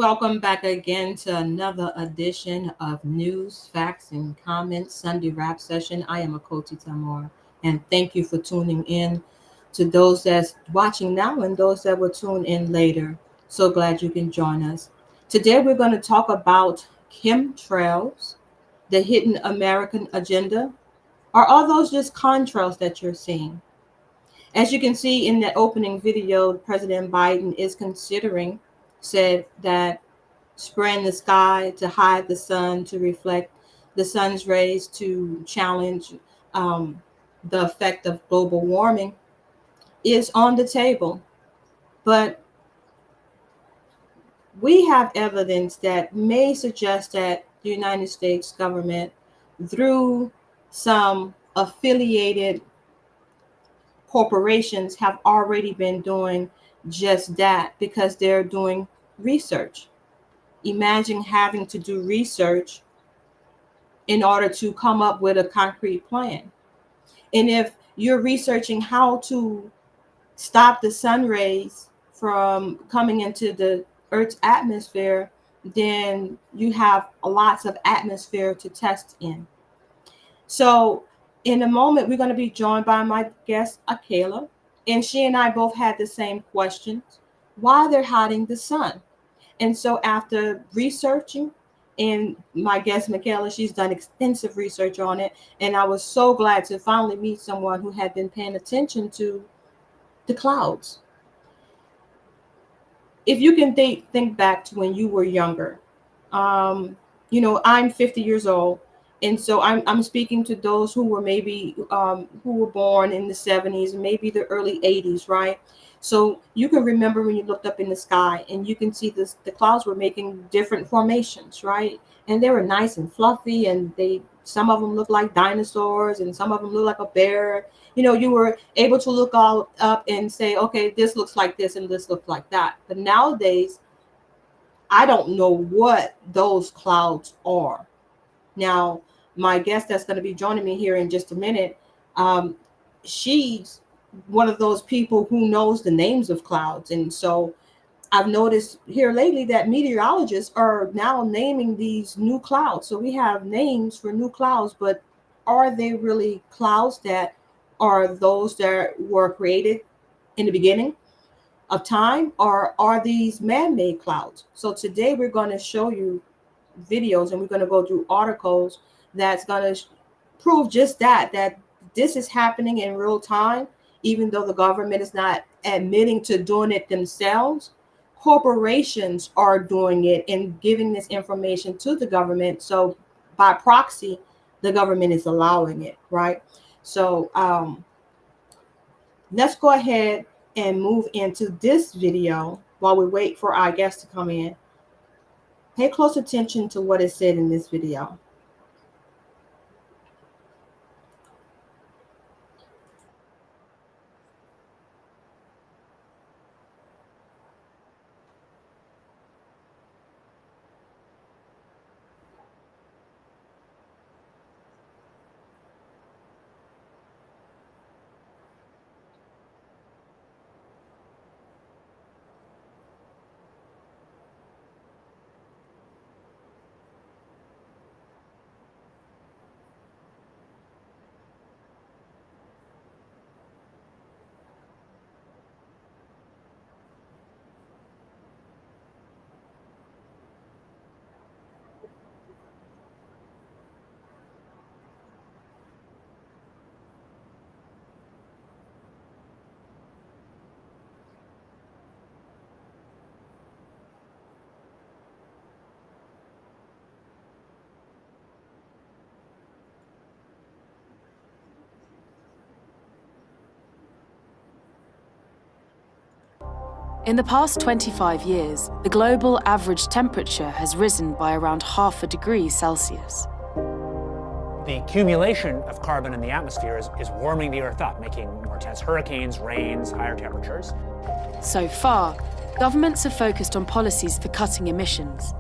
Welcome back again to another edition of News, Facts, and Comments Sunday Rap Session. I am Achoti Tamar, and thank you for tuning in to those that's watching now and those that will tune in later. So glad you can join us. Today we're going to talk about chemtrails, the hidden American agenda, or are those just contrails that you're seeing? As you can see in the opening video, President Biden is considering, said that spraying the sky to hide the sun, to reflect the sun's rays, to challenge the effect of global warming is on the table. But we have evidence that may suggest that the United States government, through some affiliated corporations, have already been doing just that because they're doing research. Imagine having to do research in order to come up with a concrete plan. And if you're researching how to stop the sun rays from coming into the Earth's atmosphere, then you have lots of atmosphere to test in. So in a moment, we're going to be joined by my guest, Michaela, and she and I both had the same questions: why they're hiding the sun. And so after researching, and my guest Michaela, she's done extensive research on it, and I was so glad to finally meet someone who had been paying attention to the clouds. If you can think back to when you were younger, I'm 50 years old, and so I'm speaking to those who were maybe who were born in the 70s, maybe the early 80s, right? So you can remember when you looked up in the sky and you can see the clouds were making different formations, right? And they were nice and fluffy, and some of them looked like dinosaurs and some of them looked like a bear. You were able to look all up and say, okay, this looks like this and this looks like that. But nowadays, I don't know what those clouds are. Now, my guest that's going to be joining me here in just a minute, she's one of those people who knows the names of clouds. And so I've noticed here lately that meteorologists are now naming these new clouds. So we have names for new clouds, but are they really clouds that are those that were created in the beginning of time, or are these man-made clouds? So today we're going to show you videos, and we're going to go through articles that's going to prove just that this is happening in real time, even though the government is not admitting to doing it themselves. Corporations are doing it and giving this information to the government. So by proxy, the government is allowing it, right? So let's go ahead and move into this video while we wait for our guest to come in. Pay close attention to what is said in this video. In the past 25 years, the global average temperature has risen by around 0.5 degrees Celsius. The accumulation of carbon in the atmosphere is warming the Earth up, making more intense hurricanes, rains, higher temperatures. So far, governments have focused on policies for cutting emissions,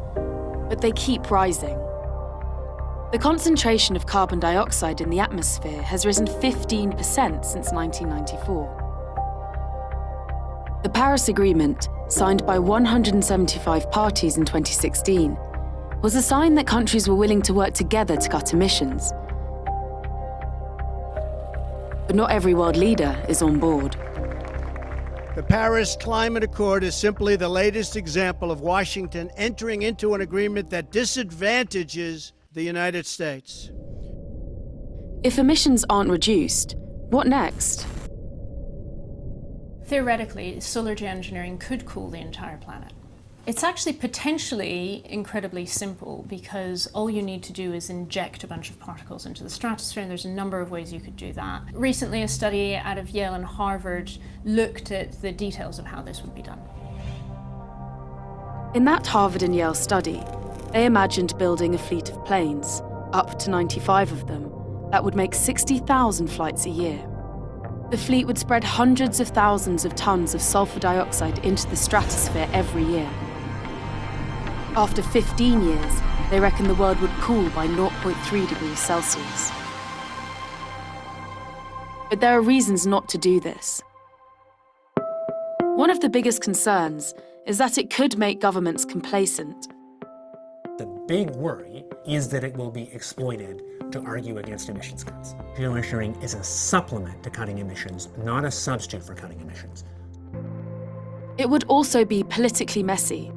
but they keep rising. The concentration of carbon dioxide in the atmosphere has risen 15% since 1994. The Paris Agreement signed by 175 parties in 2016, was a sign that countries were willing to work together to cut emissions. But not every world leader is on board. The Paris Climate Accord is simply the latest example of Washington entering into an agreement that disadvantages the United States. If emissions aren't reduced, what next? Theoretically, solar geoengineering could cool the entire planet. It's actually potentially incredibly simple because all you need to do is inject a bunch of particles into the stratosphere, and there's a number of ways you could do that. Recently, a study out of Yale and Harvard looked at the details of how this would be done. In that Harvard and Yale study, they imagined building a fleet of planes, up to 95 of them, that would make 60,000 flights a year. The fleet would spread hundreds of thousands of tons of sulfur dioxide into the stratosphere every year. After 15 years, they reckon the world would cool by 0.3 degrees Celsius. But there are reasons not to do this. One of the biggest concerns is that it could make governments complacent. The big worry is that it will be exploited to argue against emissions cuts. Geoengineering is a supplement to cutting emissions, not a substitute for cutting emissions. It would also be politically messy.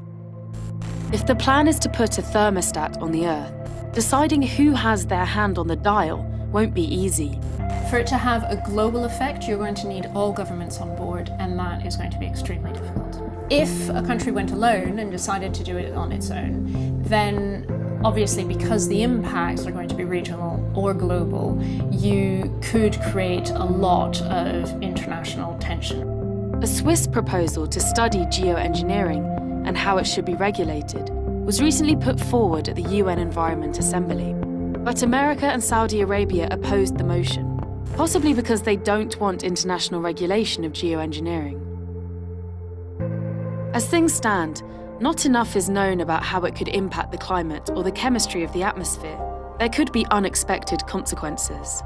If the plan is to put a thermostat on the Earth, deciding who has their hand on the dial won't be easy. For it to have a global effect, you're going to need all governments on board, and that is going to be extremely difficult. If a country went alone and decided to do it on its own, then obviously because the impacts are going to be regional or global, you could create a lot of international tension. A Swiss proposal to study geoengineering and how it should be regulated was recently put forward at the UN Environment Assembly. But America and Saudi Arabia opposed the motion, possibly because they don't want international regulation of geoengineering. As things stand, not enough is known about how it could impact the climate or the chemistry of the atmosphere. There could be unexpected consequences.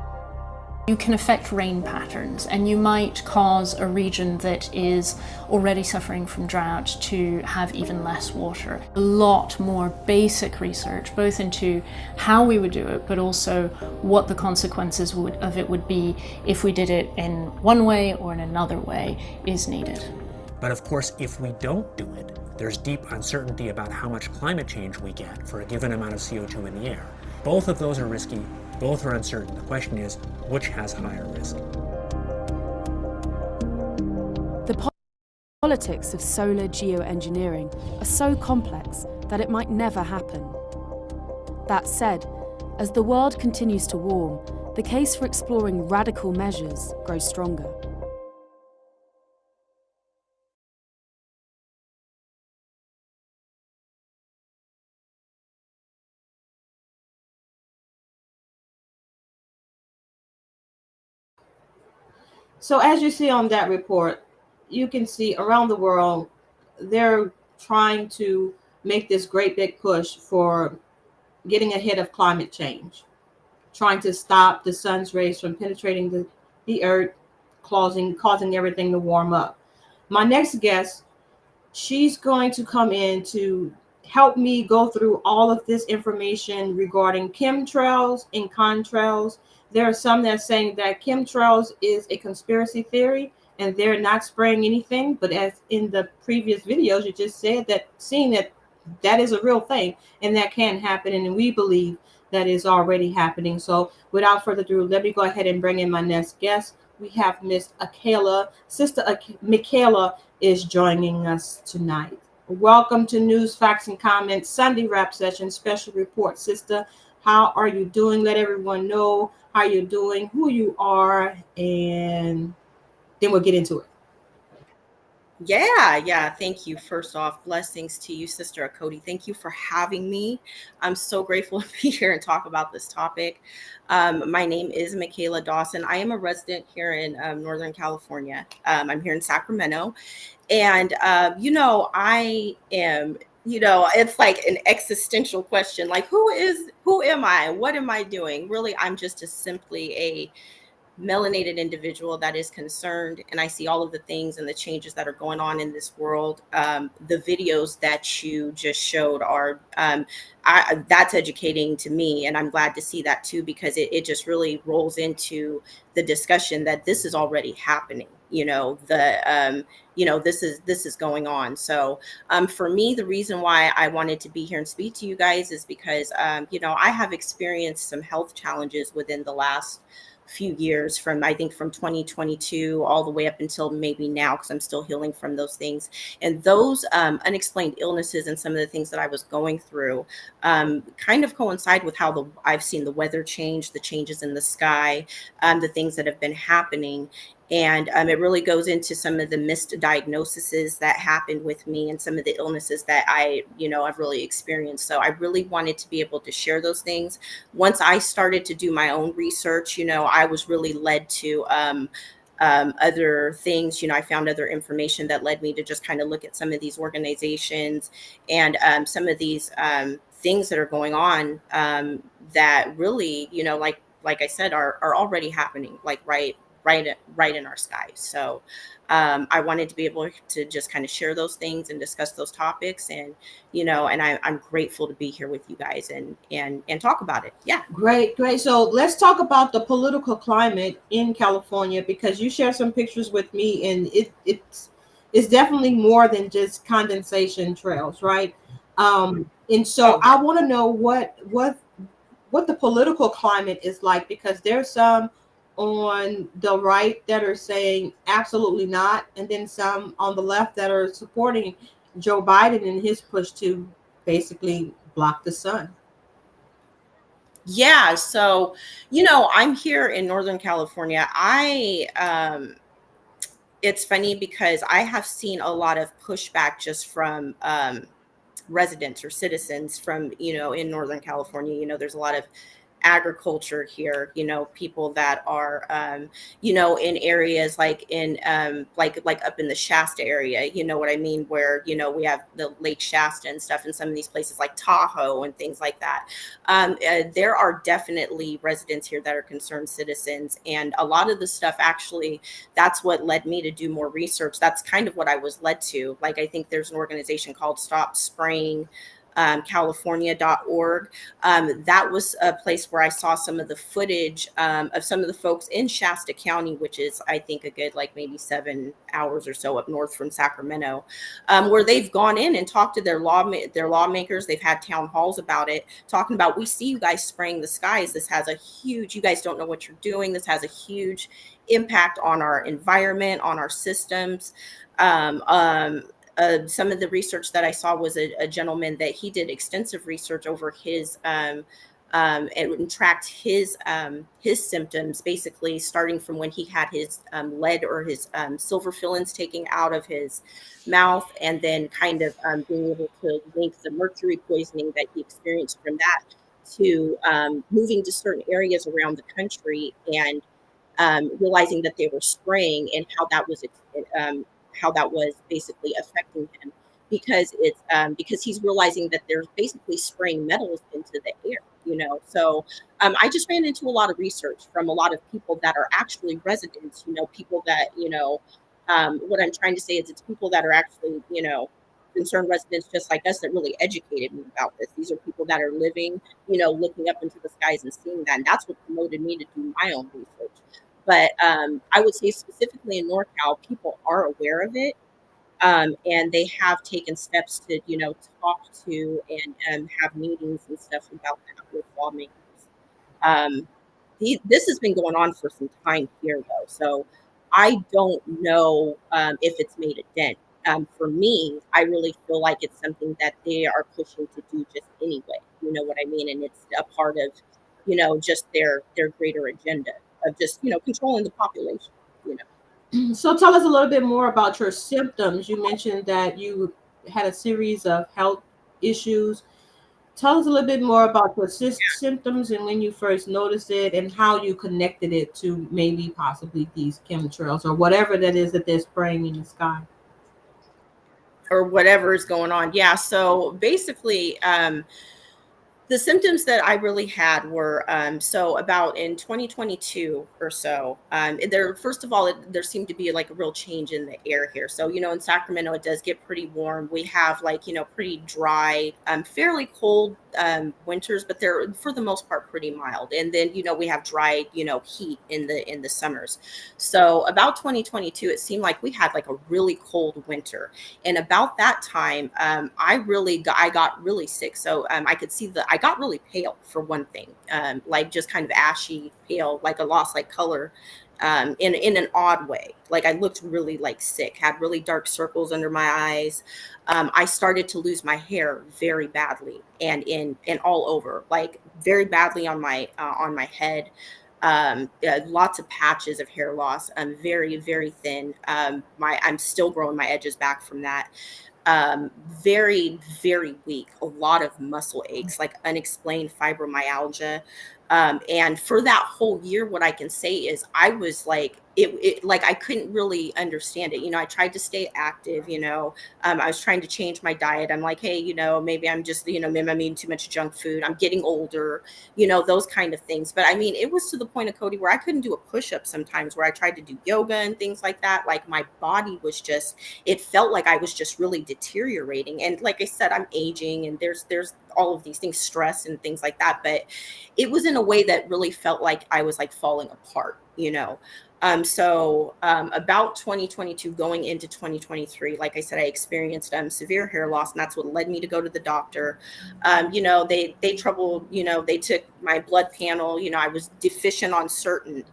You can affect rain patterns, and you might cause a region that is already suffering from drought to have even less water. A lot more basic research, both into how we would do it, but also what the consequences of it would be if we did it in one way or in another way, is needed. But of course, if we don't do it, there's deep uncertainty about how much climate change we get for a given amount of CO2 in the air. Both of those are risky, both are uncertain. The question is, which has higher risk? The politics of solar geoengineering are so complex that it might never happen. That said, as the world continues to warm, the case for exploring radical measures grows stronger. So as you see on that report, you can see around the world, they're trying to make this great big push for getting ahead of climate change, trying to stop the sun's rays from penetrating the earth, causing everything to warm up. My next guest, she's going to come in to help me go through all of this information regarding chemtrails and contrails. There are some that are saying that chemtrails is a conspiracy theory and they're not spraying anything. But as in the previous videos, you just said that seeing that is a real thing and that can happen. And we believe that is already happening. So without further ado, let me go ahead and bring in my next guest. We have Miss Michaela. Sister Michaela is joining us tonight. Welcome to News, Facts, and Comments Sunday Wrap Session Special Report. Sister, how are you doing? Let everyone know how you're doing, who you are, and then we'll get into it. Yeah. Thank you. First off, blessings to you, Sister Achoti. Thank you for having me. I'm so grateful to be here and talk about this topic. My name is Michaela Dawson. I am a resident here in Northern California. I'm here in Sacramento. And, I am, it's like an existential question, like, who am I? What am I doing? Really, I'm just simply a melanated individual that is concerned, and I see all of the things and the changes that are going on in this world. The videos that you just showed are that's educating to me, and I'm glad to see that too, because it just really rolls into the discussion that this is already happening. This is going on. So for me, the reason why I wanted to be here and speak to you guys is because I have experienced some health challenges within the last few years, from I think from 2022 all the way up until maybe now, because I'm still healing from those things. And those unexplained illnesses and some of the things that I was going through kind of coincide with how I've seen the weather change, the changes in the sky, the things that have been happening. And it really goes into some of the missed diagnoses that happened with me and some of the illnesses that I've really experienced. So I really wanted to be able to share those things. Once I started to do my own research, I was really led to other things. I found other information that led me to just kind of look at some of these organizations and some of these things that are going on that really, like I said, are already happening, like right in our skies. So I wanted to be able to just kind of share those things and discuss those topics, and I'm grateful to be here with you guys and talk about it. Yeah. Great. So let's talk about the political climate in California, because you shared some pictures with me, and it's definitely more than just condensation trails, right? And so I want to know what the political climate is like, because there's some on the right that are saying absolutely not, and then some on the left that are supporting Joe Biden in his push to basically block the sun. Yeah. So, I'm here in Northern California. It's funny because I have seen a lot of pushback just from residents or citizens from, in Northern California. There's a lot of agriculture here, people that are in areas like in like up in the Shasta area, what I mean, where we have the Lake Shasta and stuff, and some of these places like Tahoe and things like that. There are definitely residents here that are concerned citizens, and a lot of the stuff, actually, that's what led me to do more research. That's kind of what I was led to. Like, I think there's an organization called Stop Spraying California.org. That was a place where I saw some of the footage of some of the folks in Shasta County, which is, I think, a good like maybe 7 hours or so up north from Sacramento, where they've gone in and talked to their lawmakers. They've had town halls about it, talking about, we see you guys spraying the skies. This has a huge, you guys don't know what you're doing. This has a huge impact on our environment, on our systems. Some of the research that I saw was a gentleman that he did extensive research over his and tracked his symptoms, basically starting from when he had his lead or his silver fillings taken out of his mouth, and then kind of being able to link the mercury poisoning that he experienced from that to moving to certain areas around the country and realizing that they were spraying, and how that was basically affecting him, because because he's realizing that they're basically spraying metals into the air. So I just ran into a lot of research from a lot of people that are actually residents, people that, what I'm trying to say is, it's people that are actually, concerned residents just like us, that really educated me about this. These are people that are living, looking up into the skies and seeing that. And that's what promoted me to do my own research. But I would say specifically in NorCal, people are aware of it. And they have taken steps to, talk to and have meetings and stuff about that with lawmakers. Um, this has been going on for some time here, though. So I don't know if it's made a dent. For me, I really feel like it's something that they are pushing to do just anyway. You know what I mean? And it's a part of, just their greater agenda of just, controlling the population, So tell us a little bit more about your symptoms. You mentioned that you had a series of health issues. Tell us a little bit more about your symptoms and when you first noticed it, and how you connected it to maybe possibly these chemtrails or whatever that is that they're spraying in the sky. or whatever is going on. Yeah. So basically, The symptoms that I really had were so about in 2022 or so. There, first of all, there seemed to be like a real change in the air here. So in Sacramento, it does get pretty warm. We have like pretty dry, fairly cold winters, but they're for the most part pretty mild. And then we have dry heat in the summers. So about 2022, it seemed like we had like a really cold winter. And about that time, I got really sick. So I could see I got really pale for one thing, like just kind of ashy pale, like I lost like color in an odd way. Like I looked really like sick, had really dark circles under my eyes. I started to lose my hair very badly and all over, like very badly on my head. Lots of patches of hair loss. I'm very, very thin. I'm still growing my edges back from that. Very, very weak, a lot of muscle aches, like unexplained fibromyalgia. And for that whole year, what I can say is I was like, like I couldn't really understand it. I tried to stay active, I was trying to change my diet. I'm like, hey, maybe I'm just, maybe I'm eating too much junk food. I'm getting older, those kind of things. But I mean, it was to the point of Cody where I couldn't do a push-up sometimes, where I tried to do yoga and things like that. Like my body was just, it felt like I was just really deteriorating. And like I said, I'm aging and there's all of these things, stress and things like that. But it was in a way that really felt like I was like falling apart, So about 2022 going into 2023, like I said, I experienced severe hair loss, and that's what led me to go to the doctor. They troubled, they took my blood panel. I was deficient on certain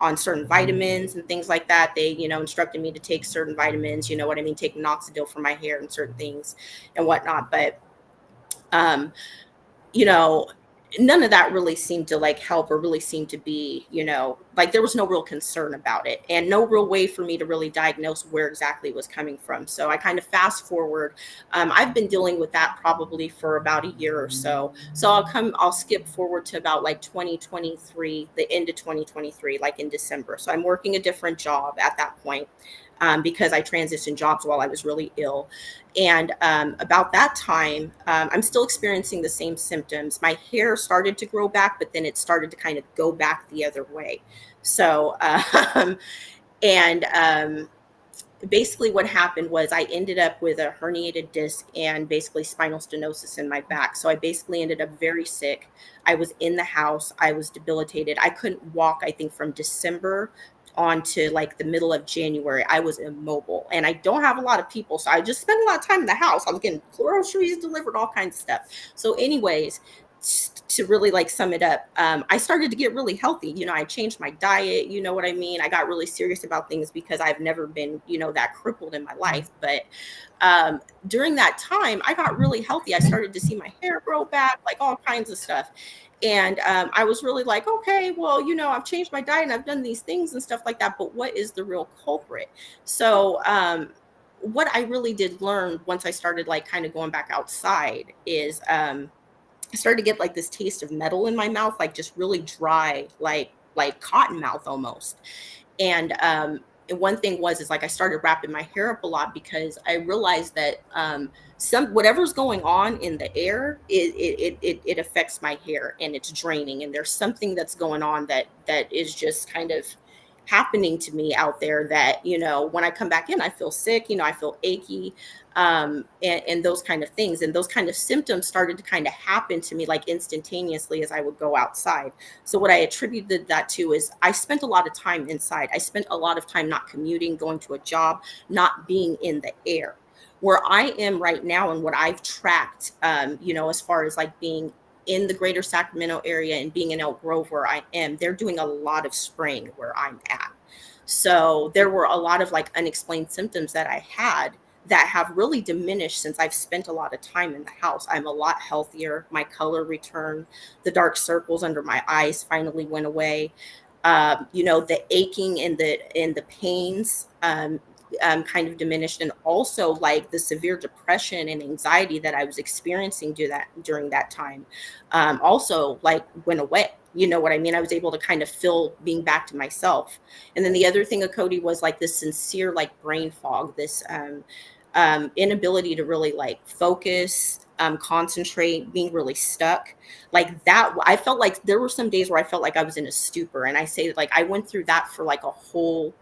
vitamins and things like that. They, instructed me to take certain vitamins, take minoxidil for my hair and certain things and whatnot. But, none of that really seemed to like help or really seemed to be, like there was no real concern about it and no real way for me to really diagnose where exactly it was coming from. So I kind of fast forward. I've been dealing with that probably for about a year or so. So I'll skip forward to about like 2023, the end of 2023, like in December. So I'm working a different job at that point. Because I transitioned jobs while I was really ill. And about that time, I'm still experiencing the same symptoms. My hair started to grow back, but then it started to kind of go back the other way. So, basically what happened was I ended up with a herniated disc and basically spinal stenosis in my back. So I basically ended up very sick. I was in the house. I was debilitated. I couldn't walk, I think, from December on to like the middle of January. I was immobile and I don't have a lot of people. So I just spent a lot of time in the house. I was getting groceries delivered, all kinds of stuff. So anyways, to really like sum it up, I started to get really healthy. I changed my diet, you know what I mean? I got really serious about things because I've never been, that crippled in my life. But during that time, I got really healthy. I started to see my hair grow back, like all kinds of stuff. And I was really like, okay, well, I've changed my diet and I've done these things and stuff like that. But what is the real culprit? So what I really did learn once I started like kind of going back outside is I started to get like this taste of metal in my mouth, like just really dry, like cotton mouth almost. And one thing is like I started wrapping my hair up a lot because I realized that whatever's going on in the air, it affects my hair and it's draining. And there's something that's going on that is just kind of happening to me out there that, when I come back in, I feel sick, I feel achy, and those kind of things. And those kind of symptoms started to kind of happen to me like instantaneously as I would go outside. So what I attributed that to is I spent a lot of time inside. I spent a lot of time not commuting, going to a job, not being in the air. Where I am right now and what I've tracked, as far as like being in the greater Sacramento area and being in Elk Grove where I am, they're doing a lot of spraying where I'm at. So there were a lot of like unexplained symptoms that I had that have really diminished since I've spent a lot of time in the house. I'm a lot healthier. My color returned. The dark circles under my eyes finally went away. The aching and the pains kind of diminished, and also like the severe depression and anxiety that I was experiencing during that time also like went away. You know what I mean? I was able to kind of feel being back to myself. And then the other thing of Cody was like this sincere like brain fog, this inability to really like focus, concentrate, being really stuck like that. I felt like there were some days where I felt like I was in a stupor. And I say like, I went through that for like a whole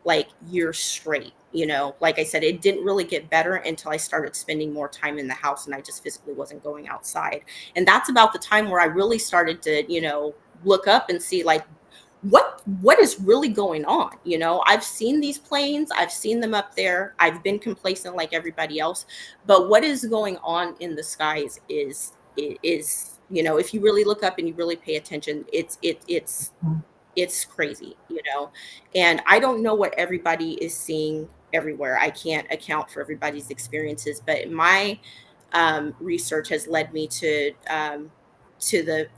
like year straight, you know. Like I said, it didn't really get better until I started spending more time in the house and I just physically wasn't going outside. And that's about the time where I really started to, you know, look up and see like what is really going on. You know, I've seen these planes, I've seen them up there, I've been complacent like everybody else, but what is going on in the skies is, you know, if you really look up and you really pay attention, it's crazy, you know. And I don't know what everybody is seeing everywhere. I can't account for everybody's experiences, but my research has led me to the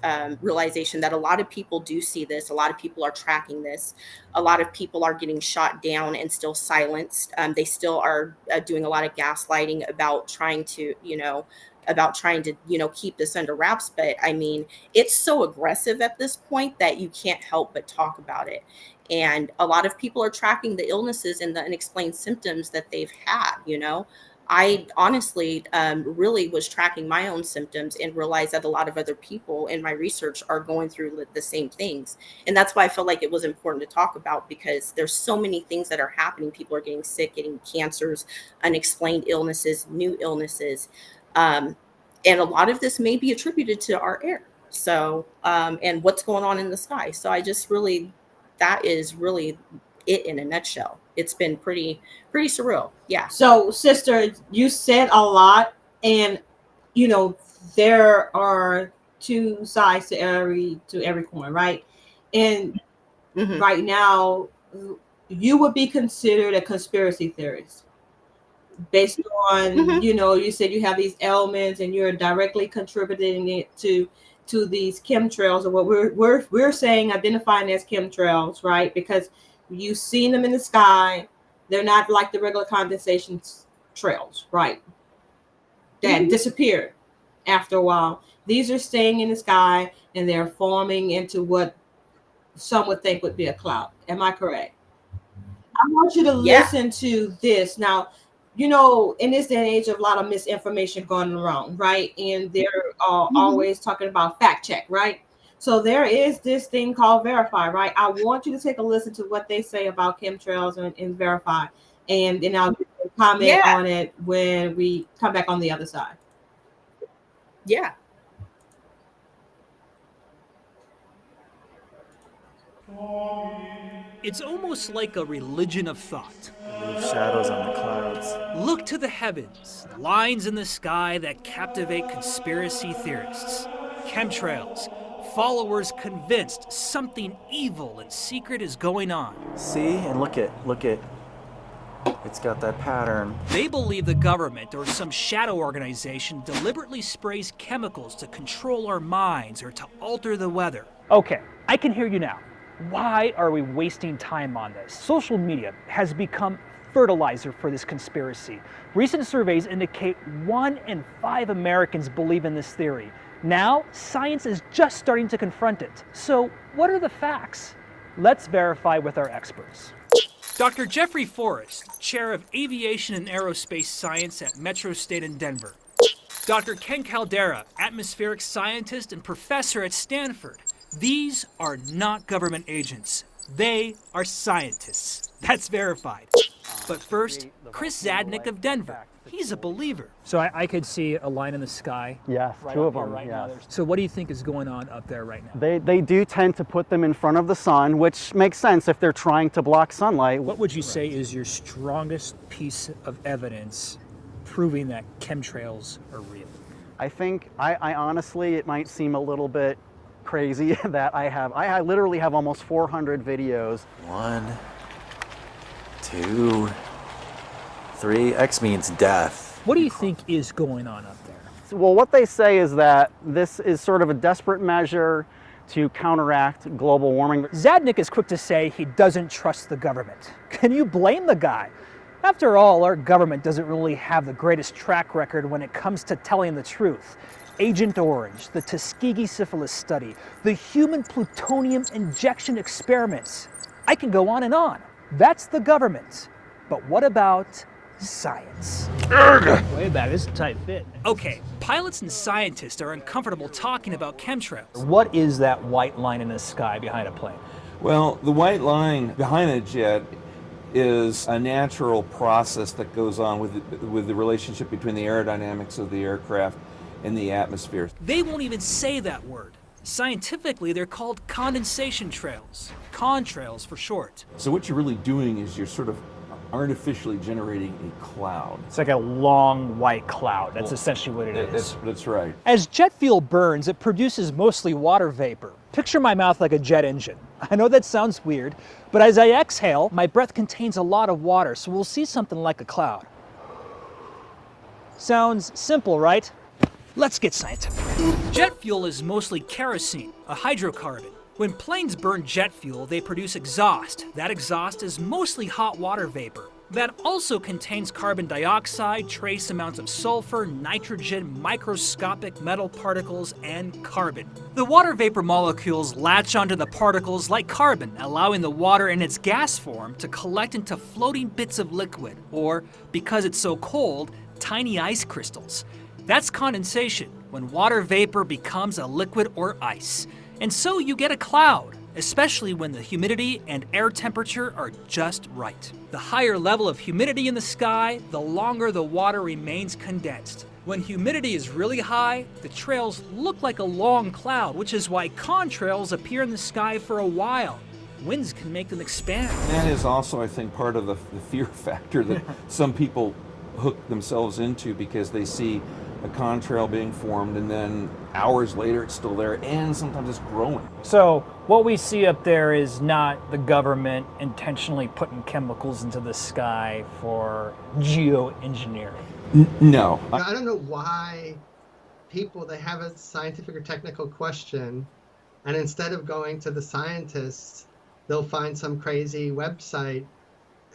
realization that a lot of people do see this. A lot of people are tracking this. A lot of people are getting shot down and still silenced. They still are doing a lot of gaslighting about trying to, you know, keep this under wraps. But I mean, it's so aggressive at this point that you can't help but talk about it. And a lot of people are tracking the illnesses and the unexplained symptoms that they've had, you know. I honestly really was tracking my own symptoms and realized that a lot of other people in my research are going through the same things. And that's why I felt like it was important to talk about, because there's so many things that are happening. People are getting sick, getting cancers, unexplained illnesses, new illnesses. And a lot of this may be attributed to our air. So, and what's going on in the sky. So I just really, that is really it in a nutshell. It's been pretty surreal. Yeah. So, sister, you said a lot, and you know there are two sides to every coin, right? And right now, you would be considered a conspiracy theorist based on you know, you said you have these elements and you're directly contributing it to these chemtrails, or what we're saying, identifying as chemtrails, right? Because you've seen them in the sky. They're not like the regular condensation trails, right? That disappeared after a while. These are staying in the sky and they're forming into what some would think would be a cloud. Am I correct? I want you to listen to this. Now, you know, in this day and age of a lot of misinformation going around, right? And they're always talking about fact check, right? So there is this thing called verify, right? I want you to take a listen to what they say about chemtrails and verify, and then I'll comment on it when we come back on the other side. Yeah. It's almost like a religion of thought. Leave shadows on the clouds. Look to the heavens, lines in the sky that captivate conspiracy theorists. Chemtrails, followers convinced something evil and secret is going on. See, and look it. It's got that pattern. They believe the government or some shadow organization deliberately sprays chemicals to control our minds or to alter the weather. Okay, I can hear you now. Why are we wasting time on this? Social media has become fertilizer for this conspiracy. Recent surveys indicate 1 in 5 Americans believe in this theory. Now, science is just starting to confront it. So, what are the facts? Let's verify with our experts. Dr. Jeffrey Forrest, Chair of Aviation and Aerospace Science at Metro State in Denver. Dr. Ken Caldera, atmospheric scientist and professor at Stanford. These are not government agents. They are scientists. That's verified. But first, Chris Zadnick of Denver. He's a believer. So I could see a line in the sky. Yes, right 2 of them. right yes. now. So what do you think is going on up there right now? They do tend to put them in front of the sun, which makes sense if they're trying to block sunlight. What would you say is your strongest piece of evidence proving that chemtrails are real? I think, I honestly, it might seem a little bit crazy that I literally have almost 400 videos. 1, 2, 3. X means death. What do you think is going on up there? Well, what they say is that this is sort of a desperate measure to counteract global warming. Zadnick is quick to say he doesn't trust the government. Can you blame the guy? After all, our government doesn't really have the greatest track record when it comes to telling the truth. Agent Orange, the Tuskegee syphilis study, the human plutonium injection experiments. I can go on and on. That's the government. But what about science. Way back, this is a tight fit. Okay, pilots and scientists are uncomfortable talking about chemtrails. What is that white line in the sky behind a plane? Well, the white line behind a jet is a natural process that goes on with the relationship between the aerodynamics of the aircraft and the atmosphere. They won't even say that word. Scientifically, they're called condensation trails. Contrails for short. So what you're really doing is you're sort of artificially generating a cloud. It's like a long white cloud. That's essentially what it is. That's right. As jet fuel burns, it produces mostly water vapor. Picture my mouth like a jet engine. I know that sounds weird, but as I exhale, my breath contains a lot of water, so we'll see something like a cloud. Sounds simple, right? Let's get scientific. Jet fuel is mostly kerosene, a hydrocarbon. When planes burn jet fuel, they produce exhaust. That exhaust is mostly hot water vapor. That also contains carbon dioxide, trace amounts of sulfur, nitrogen, microscopic metal particles, and carbon. The water vapor molecules latch onto the particles like carbon, allowing the water in its gas form to collect into floating bits of liquid, or, because it's so cold, tiny ice crystals. That's condensation, when water vapor becomes a liquid or ice. And so you get a cloud, especially when the humidity and air temperature are just right. The higher level of humidity in the sky, the longer the water remains condensed. When humidity is really high, the trails look like a long cloud, which is why contrails appear in the sky for a while. Winds can make them expand. That is also, I think, part of the fear factor that some people hook themselves into, because they see a contrail being formed and then hours later it's still there, and sometimes it's growing. So what we see up there is not the government intentionally putting chemicals into the sky for geoengineering. No. I don't know why people, they have a scientific or technical question, and instead of going to the scientists, they'll find some crazy website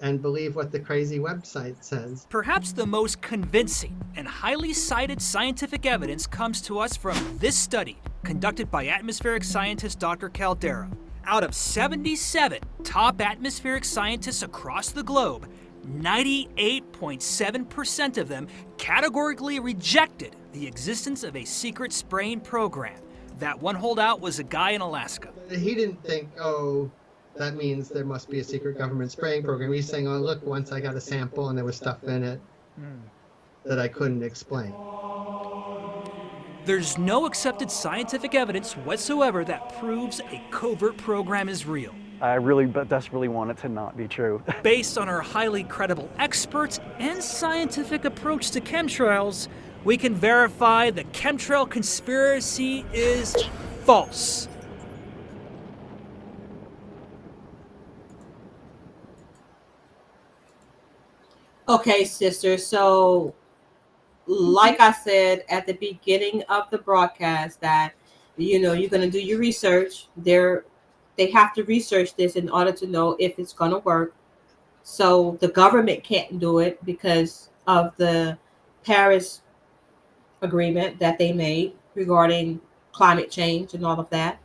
and believe what the crazy website says. Perhaps the most convincing and highly cited scientific evidence comes to us from this study conducted by atmospheric scientist Dr. Caldera. Out of 77 top atmospheric scientists across the globe, 98.7% of them categorically rejected the existence of a secret spraying program. That one holdout was a guy in Alaska. He didn't think, oh, that means there must be a secret government spraying program. He's saying, oh, look, once I got a sample and there was stuff in it that I couldn't explain. There's no accepted scientific evidence whatsoever that proves a covert program is real. I really desperately want it to not be true. Based on our highly credible experts and scientific approach to chemtrails, we can verify the chemtrail conspiracy is false. Okay, sister. So, like I said at the beginning of the broadcast, that you're going to do your research. They have to research this in order to know if it's going to work. So the government can't do it because of the Paris Agreement that they made regarding climate change and all of that.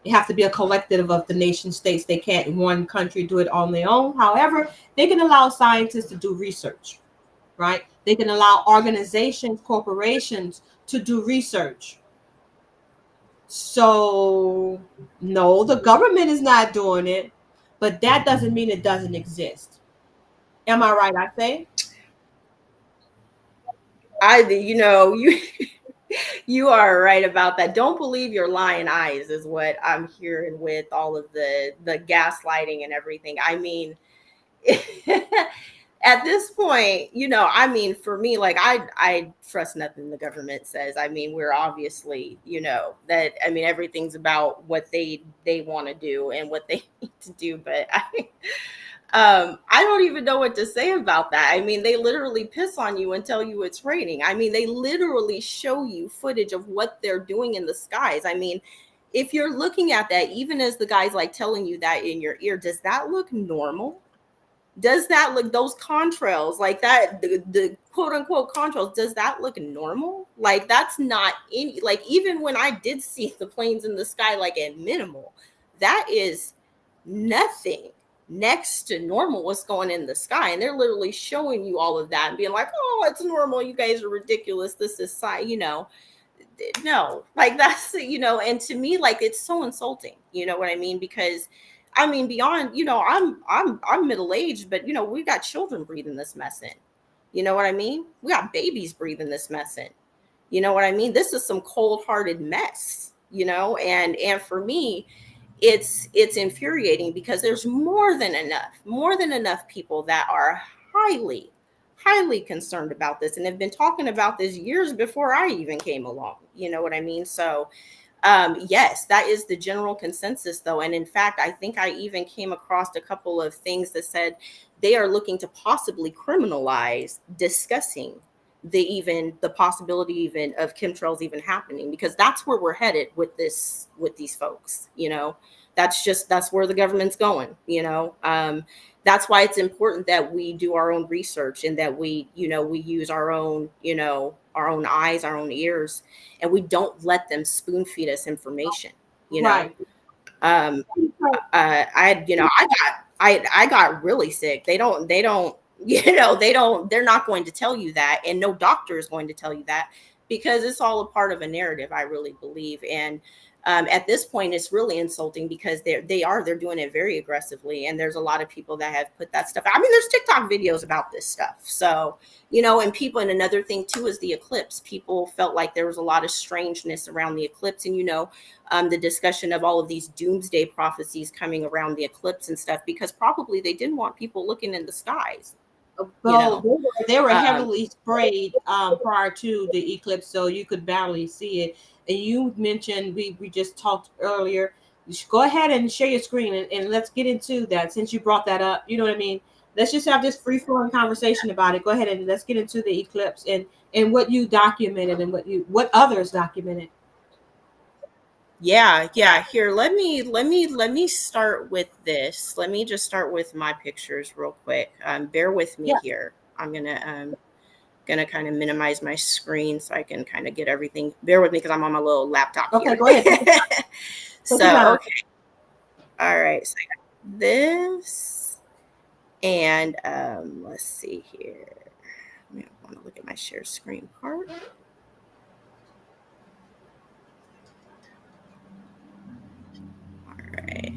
You have to be a collective of the nation states. They can't one country do it on their own. However, they can allow scientists to do research, right? They can allow organizations, corporations to do research. So, no, the government is not doing it, but that doesn't mean it doesn't exist. Am I right, I say? You are right about that. Don't believe your lying eyes is what I'm hearing with all of the gaslighting and everything. I mean, at this point, for me, like I trust nothing the government says. I mean, we're obviously, everything's about what they want to do and what they need to do. But I don't even know what to say about that. I mean, they literally piss on you and tell you it's raining. I mean, they literally show you footage of what they're doing in the skies. I mean, if you're looking at that, even as the guy's like telling you that in your ear, does that look normal? Does that look, those contrails like that, the quote unquote contrails, does that look normal? Like, that's not any, like, even when I did see the planes in the sky, like at minimal, that is nothing next to normal what's going in the sky, and they're literally showing you all of that and being like, oh, it's normal, you guys are ridiculous, this is no, like that's, and to me, like, it's so insulting, you know what I mean? Because I mean, beyond, I'm middle-aged, but we got children breathing this mess in. You know what I mean? We got babies breathing this mess in. You know what I mean? This is some cold-hearted mess, and for me, it's infuriating because there's more than enough people that are highly concerned about this and have been talking about this years before I even came along. You know what I mean? So yes, that is the general consensus, though. And in fact, I think I even came across a couple of things that said they are looking to possibly criminalize discussing the possibility even of chemtrails even happening, because that's where we're headed with these folks. That's where the government's going. That's why it's important that we do our own research and that we use our own eyes, our own ears, and we don't let them spoon feed us information. Right. I got really sick. They're not going to tell you that, and no doctor is going to tell you that, because it's all a part of a narrative, I really believe. And at this point, it's really insulting because they're doing it very aggressively. And there's a lot of people that have put that stuff. I mean, there's TikTok videos about this stuff. So, and another thing too is the eclipse. People felt like there was a lot of strangeness around the eclipse, and, the discussion of all of these doomsday prophecies coming around the eclipse and stuff, because probably they didn't want people looking in the skies. Well, they were heavily sprayed prior to the eclipse, so you could barely see it. And you mentioned, we just talked earlier, you should go ahead and share your screen, and let's get into that since you brought that up. You know what I mean? Let's just have this free flowing conversation about it. Go ahead and let's get into the eclipse and what you documented and what others documented. Yeah. Here, let me start with this. Let me just start with my pictures real quick. Bear with me here. I'm gonna kind of minimize my screen so I can kind of get everything. Bear with me because I'm on my little laptop. Okay, here. go ahead. So okay, all right. So I got this, and let's see here. I want to look at my share screen part. Right.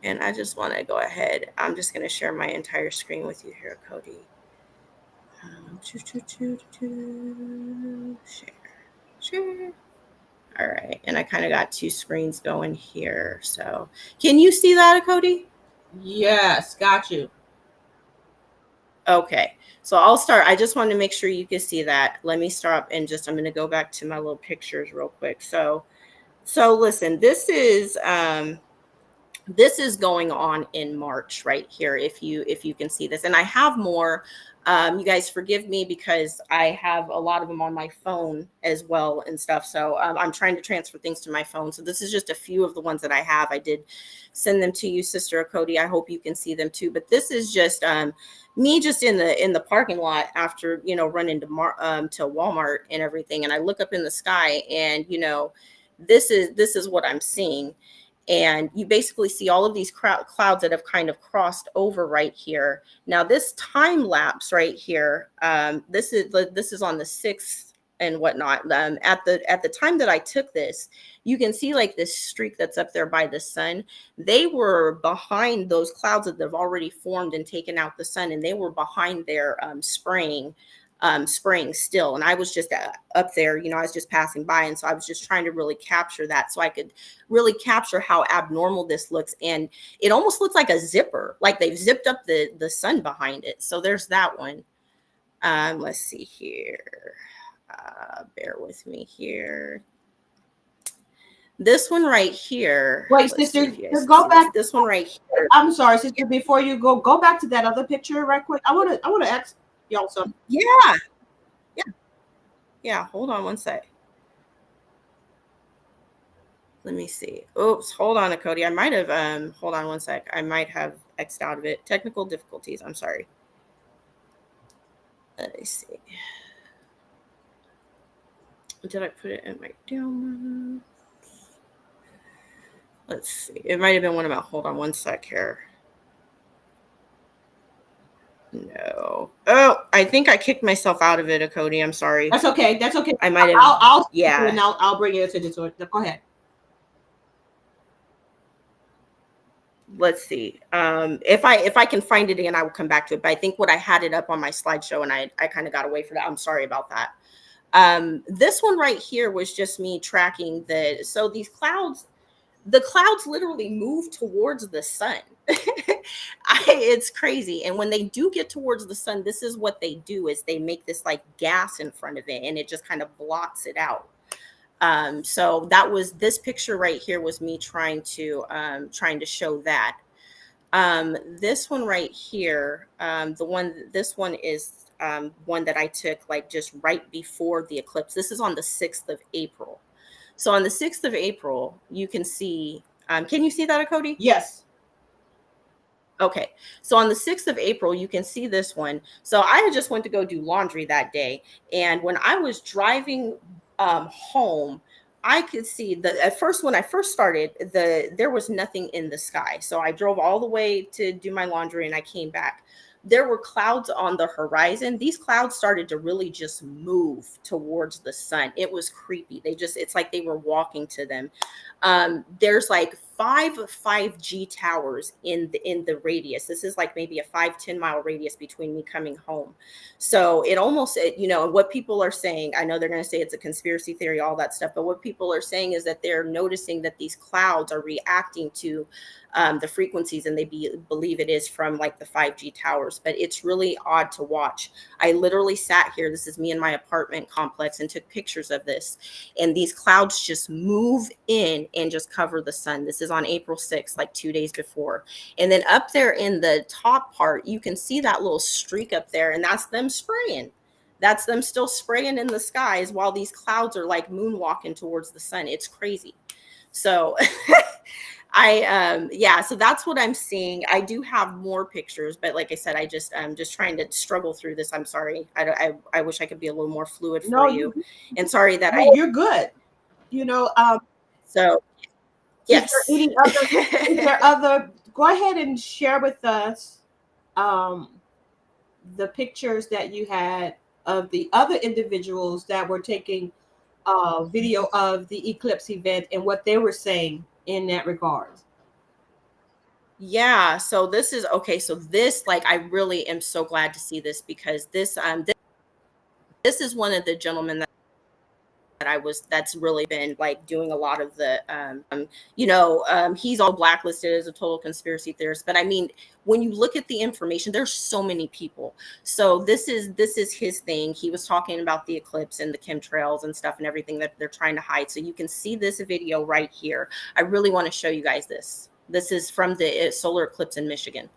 And I just want to go ahead. I'm just going to share my entire screen with you here, Cody. Share. All right. And I kind of got two screens going here. So can you see that, Cody? Yes, got you. Okay. So I'll start. I just wanted to make sure you can see that. Let me start up and I'm going to go back to my little pictures real quick. So listen, this is going on in March right here. If you can see this, and I have more. You guys forgive me because I have a lot of them on my phone as well and stuff. So I'm trying to transfer things to my phone. So this is just a few of the ones that I have. I did send them to you, Sister Achoti. I hope you can see them too. But this is just me just in the parking lot after running to Walmart and everything. And I look up in the sky, and this is what I'm seeing. And you basically see all of these clouds that have kind of crossed over right here. Now this time lapse right here, this is on the 6th and whatnot. At the time that I took this, you can see like this streak that's up there by the sun. They were behind those clouds that have already formed and taken out the sun, and they were behind their spraying still. And I was just up there, I was just passing by. And so I was just trying to really capture that so I could really capture how abnormal this looks. And it almost looks like a zipper, like they've zipped up the sun behind it. So there's that one. Let's see here. Bear with me here. This one right here. Wait, sister, go back. This one right here. I'm sorry, sister, before you go back to that other picture right quick. I want to ask y'all something. Yeah. Hold on one sec. Let me see. Oops. Hold on, Achoti. I might have. Hold on one sec. I might have X'd out of it. Technical difficulties. I'm sorry. Let me see. Did I put it in my downloads? Let's see. It might have been one of my. Hold on one sec here. Oh, I think I kicked myself out of it, Achoti. I'm sorry. That's okay. That's okay. I might have. I'll Yeah. and I'll bring it to this one. Go ahead. Let's see. If I can find it again, I will come back to it. But I think what I had it up on my slideshow, and I kind of got away from that. I'm sorry about that. This one right here was just me tracking so these clouds. The clouds literally move towards the sun. It's crazy. And when they do get towards the sun, this is what they do: is they make this like gas in front of it, and it just kind of blots it out. So that was this picture right here was me trying to show that. This one right here, this one is one that I took like just right before the eclipse. This is on the 6th of April. So on the 6th of April, you can see, can you see that, Achoti? Yes. Okay. So on the 6th of April, you can see this one. So I just went to go do laundry that day. And when I was driving home, I could see at first, when I first started, there was nothing in the sky. So I drove all the way to do my laundry and I came back. There were clouds on the horizon. These clouds started to really just move towards the sun. It was creepy. It's like they were walking to them. There's like 5G towers in the radius. This is like maybe a 5-10 mile radius between me coming home. So it almost, what people are saying, I know they're going to say it's a conspiracy theory, all that stuff, but what people are saying is that they're noticing that these clouds are reacting to the frequencies, and they believe it is from like the 5G towers. But it's really odd to watch. I literally sat here, this is me in my apartment complex, and took pictures of this, and these clouds just move in and just cover the sun. This is on April 6th, like 2 days before. And then up there in the top part, you can see that little streak up there, and that's them spraying. That's them still spraying in the skies while these clouds are like moonwalking towards the sun. It's crazy. So so that's what I'm seeing. I do have more pictures, but like I said, I'm just trying to struggle through this. I'm sorry. I wish I could be a little more fluid for you. And sorry that you're good. So yes. Is there other, go ahead and share with us the pictures that you had of the other individuals that were taking video of the eclipse event and what they were saying in that regard. Yeah, so this is okay. So this, like, I really am so glad to see this, because this is one of the gentlemen that's really been like doing a lot of the he's all blacklisted as a total conspiracy theorist. But I mean, when you look at the information, there's so many people. So this is his thing. He was talking about the eclipse and the chemtrails and stuff and everything that they're trying to hide. So you can see this video right here. I really want to show you guys this. This is from the solar eclipse in Michigan.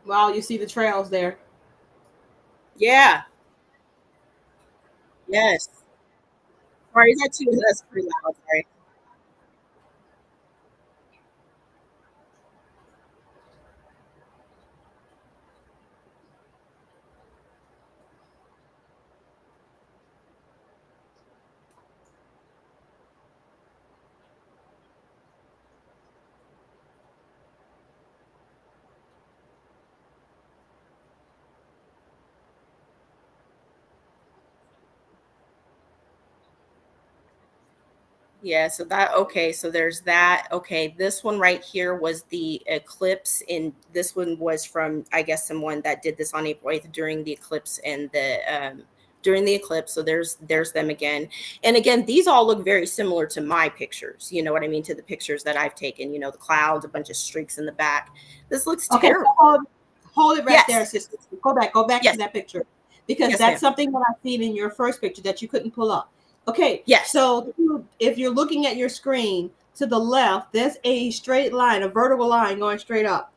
Wow, you see the trails there. Yeah. Yes. Sorry, that's pretty loud. Sorry. Yeah, so there's that. Okay, this one right here was the eclipse, and this one was from, I guess, someone that did this on April 8th during the eclipse, and during the eclipse. So there's them again. And again, these all look very similar to my pictures. You know what I mean? To the pictures that I've taken, the clouds, a bunch of streaks in the back. This looks terrible. Hold it right Yes. there, sister. Go back Yes. to that picture, because Yes, that's ma'am. something that I've seen in your first picture that you couldn't pull up. Okay. Yes. So if you're looking at your screen, to the left, there's a straight line, a vertical line going straight up.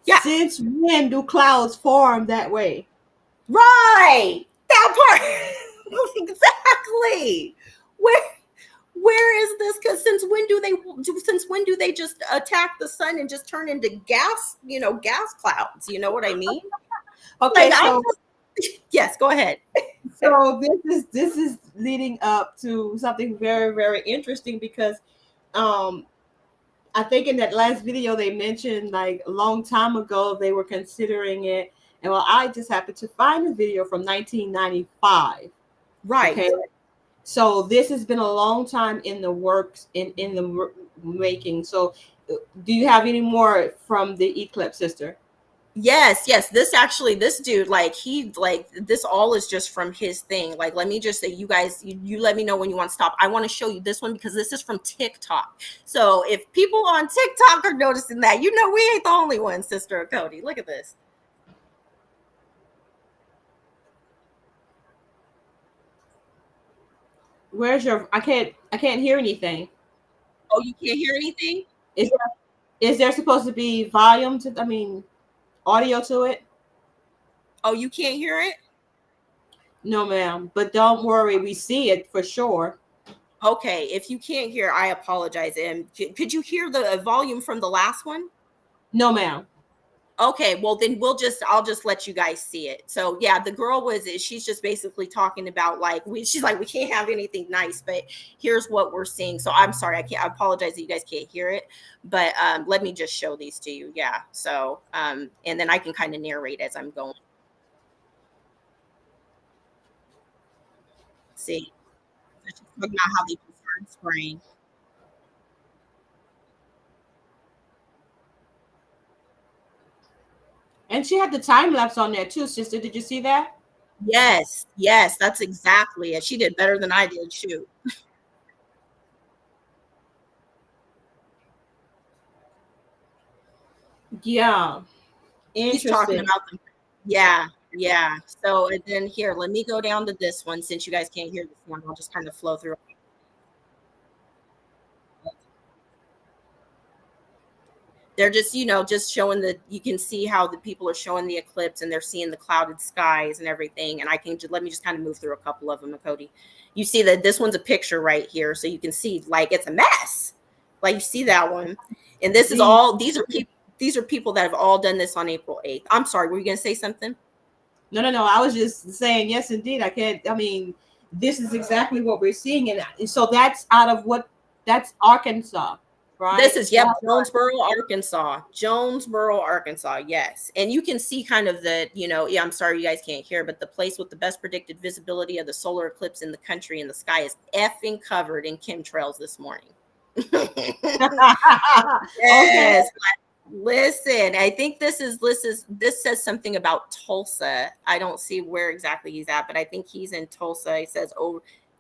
Yeah. Since when do clouds form that way? Right. That part. Exactly. Where is this? Because since when do they just attack the sun and just turn into gas, gas clouds? You know what I mean? Okay, Like, so yes, go ahead. so this is leading up to something very, very interesting because I think in that last video they mentioned like a long time ago they were considering it, and well, I just happened to find a video from 1995. Right. Okay, so this has been a long time in the works, in the making. So, do you have any more from the eclipse, sister? Yes, this dude, this all is just from his thing. Like, let me just say, you guys, you let me know when you want to stop. I want to show you this one because this is from TikTok. So if people on TikTok are noticing that, we ain't the only one, Sister Achoti. Look at this. Where's your? I can't hear anything. Oh, you can't hear anything? Is there supposed to be volume to? I mean, audio to it? Oh, you can't hear it? No, ma'am. But don't worry, we see it for sure. Okay, if you can't hear, I apologize. And could you hear the volume from the last one? No, ma'am. Okay, well then I'll just let you guys see it. So yeah, the girl she's just basically talking about like she's like, we can't have anything nice, but here's what we're seeing. So I'm sorry, I apologize that you guys can't hear it, but let me just show these to you. Yeah. So and then I can kind of narrate as I'm going. See, she's talking about how they can start spraying. And she had the time lapse on there too, sister. Did you see that? Yes, that's exactly it. She did better than I did. Shoot. Yeah. He's talking about them. Yeah. So and then here, let me go down to this one since you guys can't hear this one. I'll just kind of flow through. They're just, just showing that you can see how the people are showing the eclipse and they're seeing the clouded skies and everything. And let me just kind of move through a couple of them, Achoti. You see that this one's a picture right here. So you can see like it's a mess. Like you see that one. And this is all, these are people that have all done this on April 8th. I'm sorry, were you going to say something? No. I was just saying, yes, indeed. This is exactly what we're seeing. And so that's that's Arkansas, right? This is, Jonesboro, Arkansas. Yes. And you can see kind of I'm sorry you guys can't hear, but the place with the best predicted visibility of the solar eclipse in the country and the sky is effing covered in chemtrails this morning. Yes. Okay. Listen, I think this says something about Tulsa. I don't see where exactly he's at, but I think he's in Tulsa. He says,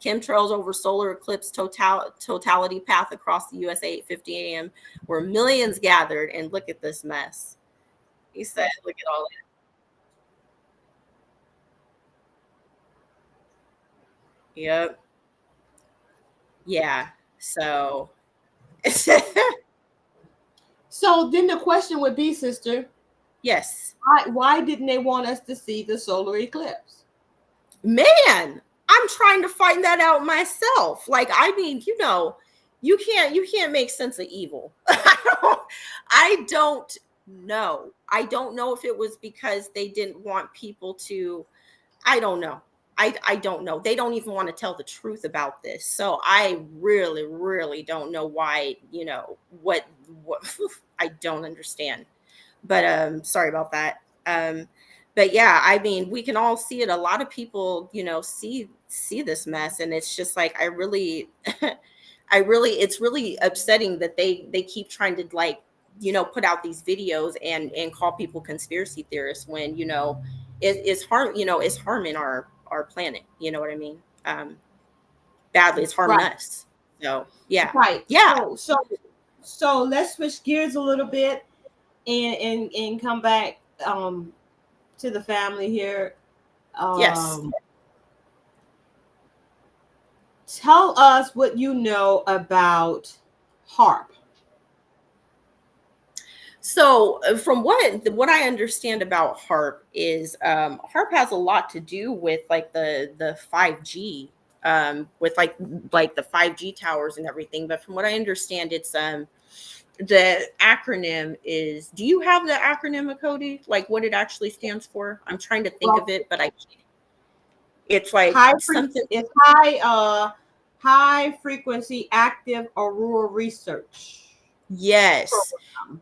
chemtrails over solar eclipse totality path across the USA at 8:50 a.m. where millions gathered, and look at this mess. He said, look at all that. Yep. Yeah. So So then the question would be, sister. Yes. Why didn't they want us to see the solar eclipse? Man, I'm trying to find that out myself. Like, I mean, you can't make sense of evil. I don't know. I don't know if it was because they didn't want people to, I don't know. I don't know. They don't even want to tell the truth about this. So I really, really don't know why, what I don't understand. But sorry about that. But yeah, I mean, we can all see it. A lot of people, see this mess, and it's just like it's really upsetting that they keep trying to put out these videos and call people conspiracy theorists when it's harming our planet. You know what I mean? Badly, it's harming us. So yeah, right. Yeah. So let's switch gears a little bit and come back to the family here. Yes. Tell us what you know about HAARP. So from what I understand about HARP is HARP has a lot to do with like the 5G, with like the 5G towers and everything. But from what I understand, it's the acronym is, do you have the acronym, Achoti? Like what it actually stands for? I'm trying to think of it, but I can't. It's like something. It's high frequency active aurora research. Yes. Program.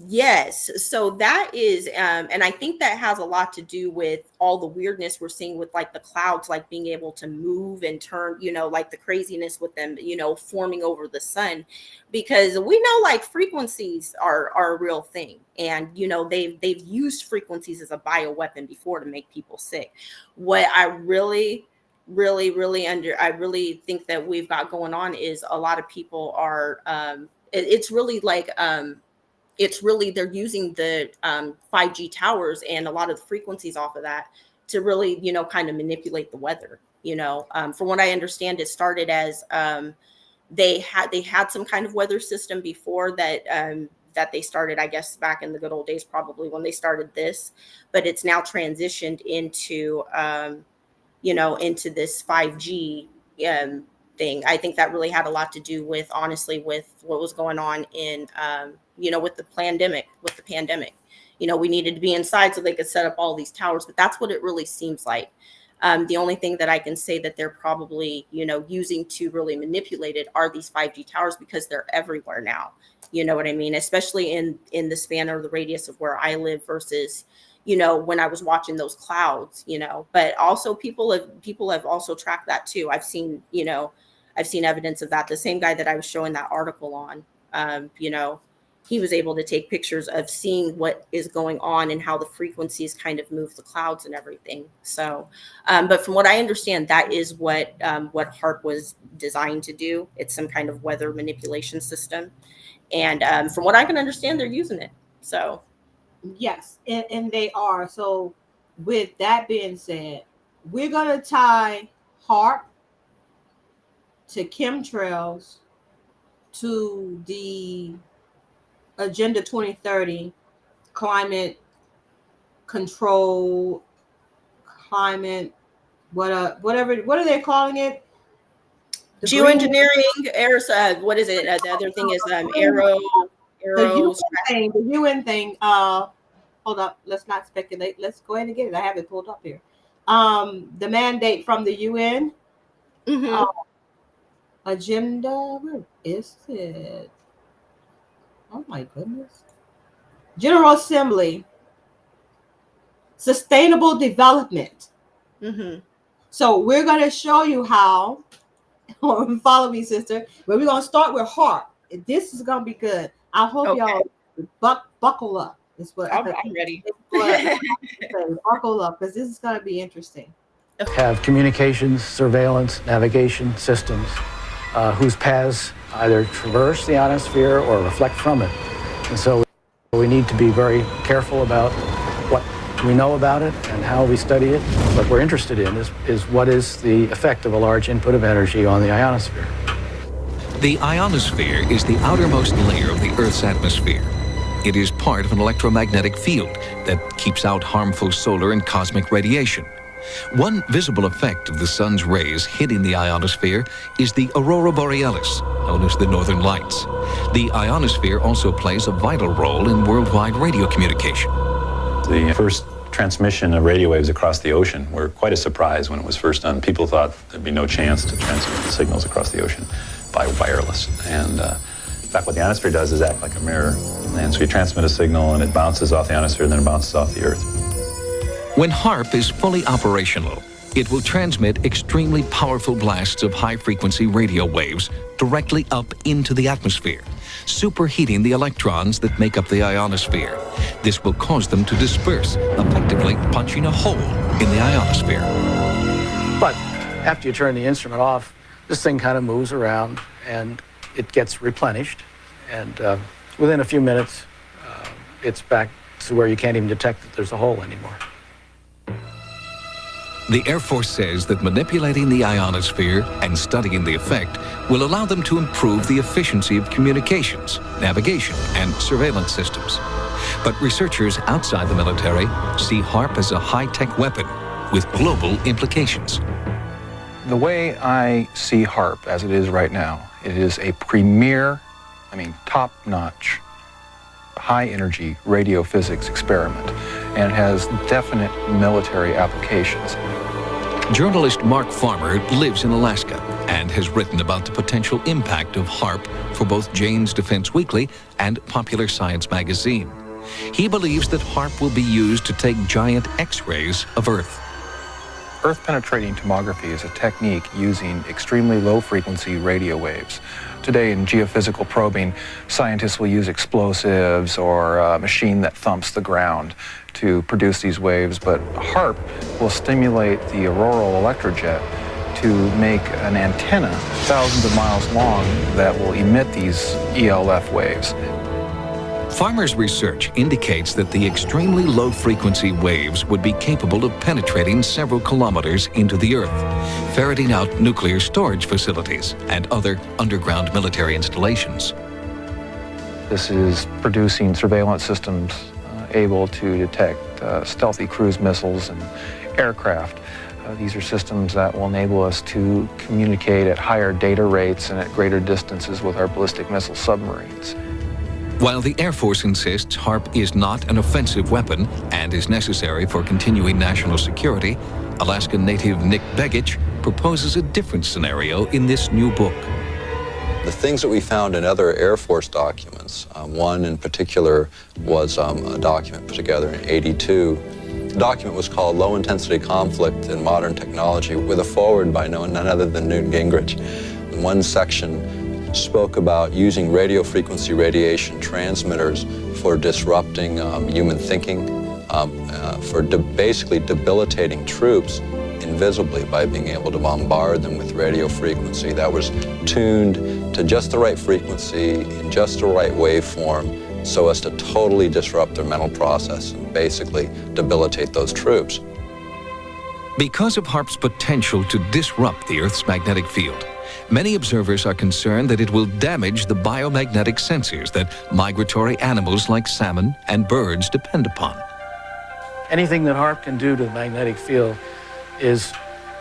Yes. So that is, and I think that has a lot to do with all the weirdness we're seeing with like the clouds, like being able to move and turn, you know, like the craziness with them, you know, forming over the sun, because we know like frequencies are a real thing. And, you know, they've used frequencies as a bioweapon before to make people sick. What I really think that we've got going on is a lot of people are, it's really like, they're using the 5G towers and a lot of the frequencies off of that to really, you know, kind of manipulate the weather. You know, from what I understand, it started as they had some kind of weather system before that that they started, I guess, back in the good old days, probably when they started this, but it's now transitioned into you know, into this 5G thing. I think that really had a lot to do with, honestly, with what was going on in, you know, with the pandemic. You know, we needed to be inside so they could set up all these towers, but that's what it really seems like. The only thing that I can say that they're probably, you know, using to really manipulate it are these 5G towers, because they're everywhere now. You know what I mean? Especially in the span or the radius of where I live versus, you know, when I was watching those clouds, you know. But also people have also tracked that too. I've seen evidence of that. The same guy that I was showing that article on, you know, he was able to take pictures of seeing what is going on and how the frequencies kind of move the clouds and everything. So, but from what I understand, that is what HARP was designed to do. It's some kind of weather manipulation system. And from what I can understand, they're using it. So. Yes, and they are. So with that being said, we're going to tie HARP to chemtrails to the Agenda 2030 climate control, whatever, what are they calling it? The geoengineering, what is it? The other thing is the UN thing. Hold up, let's not speculate. Let's go ahead and get it. I have it pulled up here. The mandate from the UN. Mm-hmm. Agenda, where is it? Oh my goodness. General Assembly. Sustainable development. Mm-hmm. So we're going to show you how, follow me, sister, but we're going to start with HARP. This is going to be good. I hope y'all buckle up. I'm ready. Buckle up, because this is going to be interesting. Have communications, surveillance, navigation systems whose paths either traverse the ionosphere or reflect from it. And so we need to be very careful about what we know about it and how we study it. What we're interested in is what is the effect of a large input of energy on the ionosphere. The ionosphere is the outermost layer of the Earth's atmosphere. It is part of an electromagnetic field that keeps out harmful solar and cosmic radiation. One visible effect of the sun's rays hitting the ionosphere is the aurora borealis, known as the northern lights. The ionosphere also plays a vital role in worldwide radio communication. The first transmission of radio waves across the ocean were quite a surprise when it was first done. People thought there'd be no chance to transmit the signals across the ocean by wireless. And in fact, what the ionosphere does is act like a mirror. And so you transmit a signal and it bounces off the ionosphere and then it bounces off the Earth. When HARP is fully operational, it will transmit extremely powerful blasts of high-frequency radio waves directly up into the atmosphere, superheating the electrons that make up the ionosphere. This will cause them to disperse, effectively punching a hole in the ionosphere. But after you turn the instrument off, this thing kind of moves around and it gets replenished. And within a few minutes, it's back to where you can't even detect that there's a hole anymore. The Air Force says that manipulating the ionosphere and studying the effect will allow them to improve the efficiency of communications, navigation, and surveillance systems. But researchers outside the military see HAARP as a high-tech weapon with global implications. The way I see HAARP as it is right now, it is a premier, top-notch, high-energy radio physics experiment, and it has definite military applications. Journalist Mark Farmer lives in Alaska and has written about the potential impact of HAARP for both Jane's Defense Weekly and Popular Science magazine. He believes that HAARP will be used to take giant X-rays of Earth. Earth-penetrating tomography is a technique using extremely low-frequency radio waves. Today in geophysical probing, scientists will use explosives or a machine that thumps the ground to produce these waves, but HAARP will stimulate the auroral electrojet to make an antenna thousands of miles long that will emit these ELF waves. Farmer's research indicates that the extremely low-frequency waves would be capable of penetrating several kilometers into the Earth, ferreting out nuclear storage facilities and other underground military installations. This is producing surveillance systems able to detect stealthy cruise missiles and aircraft. These are systems that will enable us to communicate at higher data rates and at greater distances with our ballistic missile submarines. While the Air Force insists HAARP is not an offensive weapon and is necessary for continuing national security, Alaska native Nick Begich proposes a different scenario in this new book. The things that we found in other Air Force documents, one in particular was a document put together in '82. The document was called Low Intensity Conflict in Modern Technology, with a foreword by none other than Newt Gingrich. In one section spoke about using radio frequency radiation transmitters for disrupting human thinking, for basically debilitating troops invisibly by being able to bombard them with radio frequency that was tuned to just the right frequency, in just the right waveform, so as to totally disrupt their mental process and basically debilitate those troops. Because of HAARP's potential to disrupt the Earth's magnetic field, many observers are concerned that it will damage the biomagnetic sensors that migratory animals like salmon and birds depend upon. Anything that HAARP can do to the magnetic field is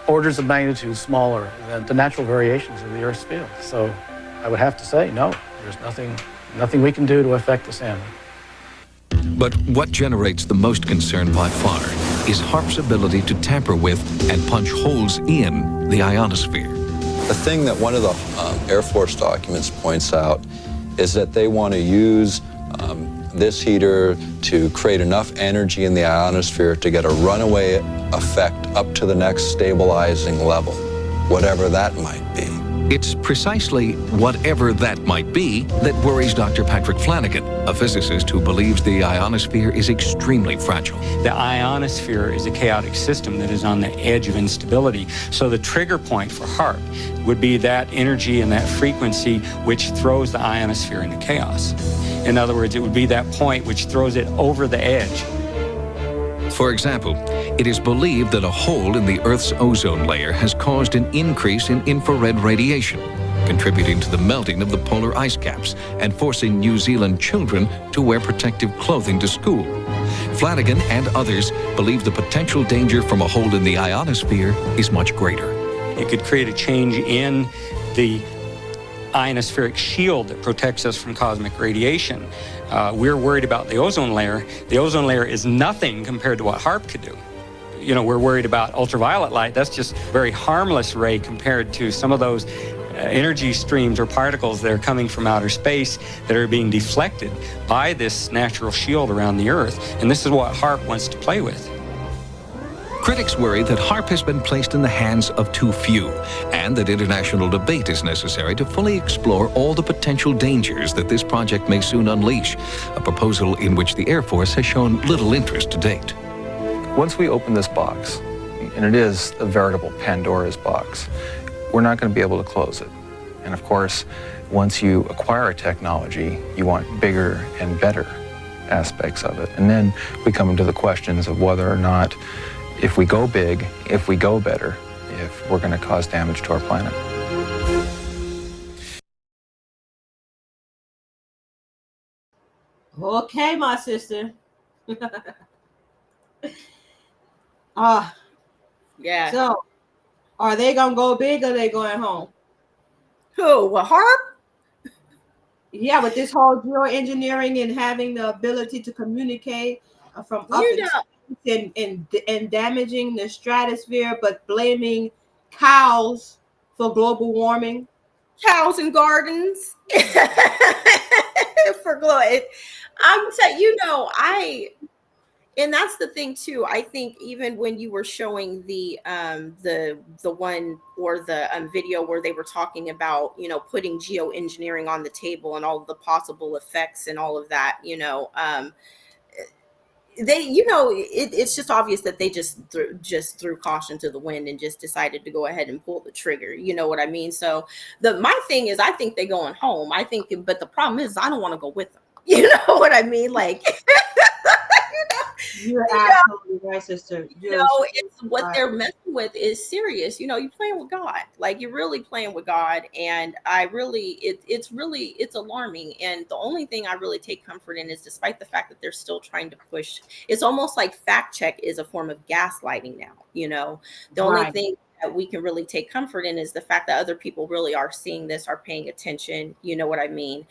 orders of magnitude smaller than the natural variations of the Earth's field. So I would have to say, no, there's nothing we can do to affect the salmon. But what generates the most concern by far is HAARP's ability to tamper with and punch holes in the ionosphere. The thing that one of the Air Force documents points out is that they want to use this heater to create enough energy in the ionosphere to get a runaway effect up to the next stabilizing level, whatever that might be. It's precisely whatever that might be that worries Dr. Patrick Flanagan, a physicist who believes the ionosphere is extremely fragile. The ionosphere is a chaotic system that is on the edge of instability. So the trigger point for HAARP would be that energy and that frequency which throws the ionosphere into chaos. In other words, it would be that point which throws it over the edge. For example, it is believed that a hole in the Earth's ozone layer has caused an increase in infrared radiation, contributing to the melting of the polar ice caps and forcing New Zealand children to wear protective clothing to school. Flanagan and others believe the potential danger from a hole in the ionosphere is much greater. It could create a change in the ionospheric shield that protects us from cosmic radiation. We're worried about the ozone layer. The ozone layer is nothing compared to what HAARP could do. You know, we're worried about ultraviolet light. That's just a very harmless ray compared to some of those energy streams or particles that are coming from outer space that are being deflected by this natural shield around the Earth. And this is what HAARP wants to play with. Critics worry that HAARP has been placed in the hands of too few, and that international debate is necessary to fully explore all the potential dangers that this project may soon unleash, a proposal in which the Air Force has shown little interest to date. Once we open this box, and it is a veritable Pandora's box, we're not going to be able to close it. And of course, once you acquire a technology, you want bigger and better aspects of it. And then we come into the questions of whether or not if we go big, if we go better, if we're going to cause damage to our planet. Okay, my sister. Yeah. So, are they gonna go big or they going home? Who? HAARP? Yeah, with this whole geoengineering and having the ability to communicate from up in space and damaging the stratosphere, but blaming cows for global warming. Cows and gardens for glory. I'm telling you, and that's the thing too. I think even when you were showing the one or the video where they were talking about, putting geoengineering on the table and all the possible effects and all of that, they, it's just obvious that they just threw caution to the wind and just decided to go ahead and pull the trigger. You know what I mean? So my thing is, I think they're going home. I think, but the problem is, I don't want to go with them. You know what I mean? Like, you're absolutely right, sister. It's what they're messing with is serious. You're playing with God. Like, you're really playing with God. And it's alarming. And the only thing I really take comfort in is, despite the fact that they're still trying to push, it's almost like fact check is a form of gaslighting now. The only thing that we can really take comfort in is the fact that other people really are seeing this, are paying attention. You know what I mean?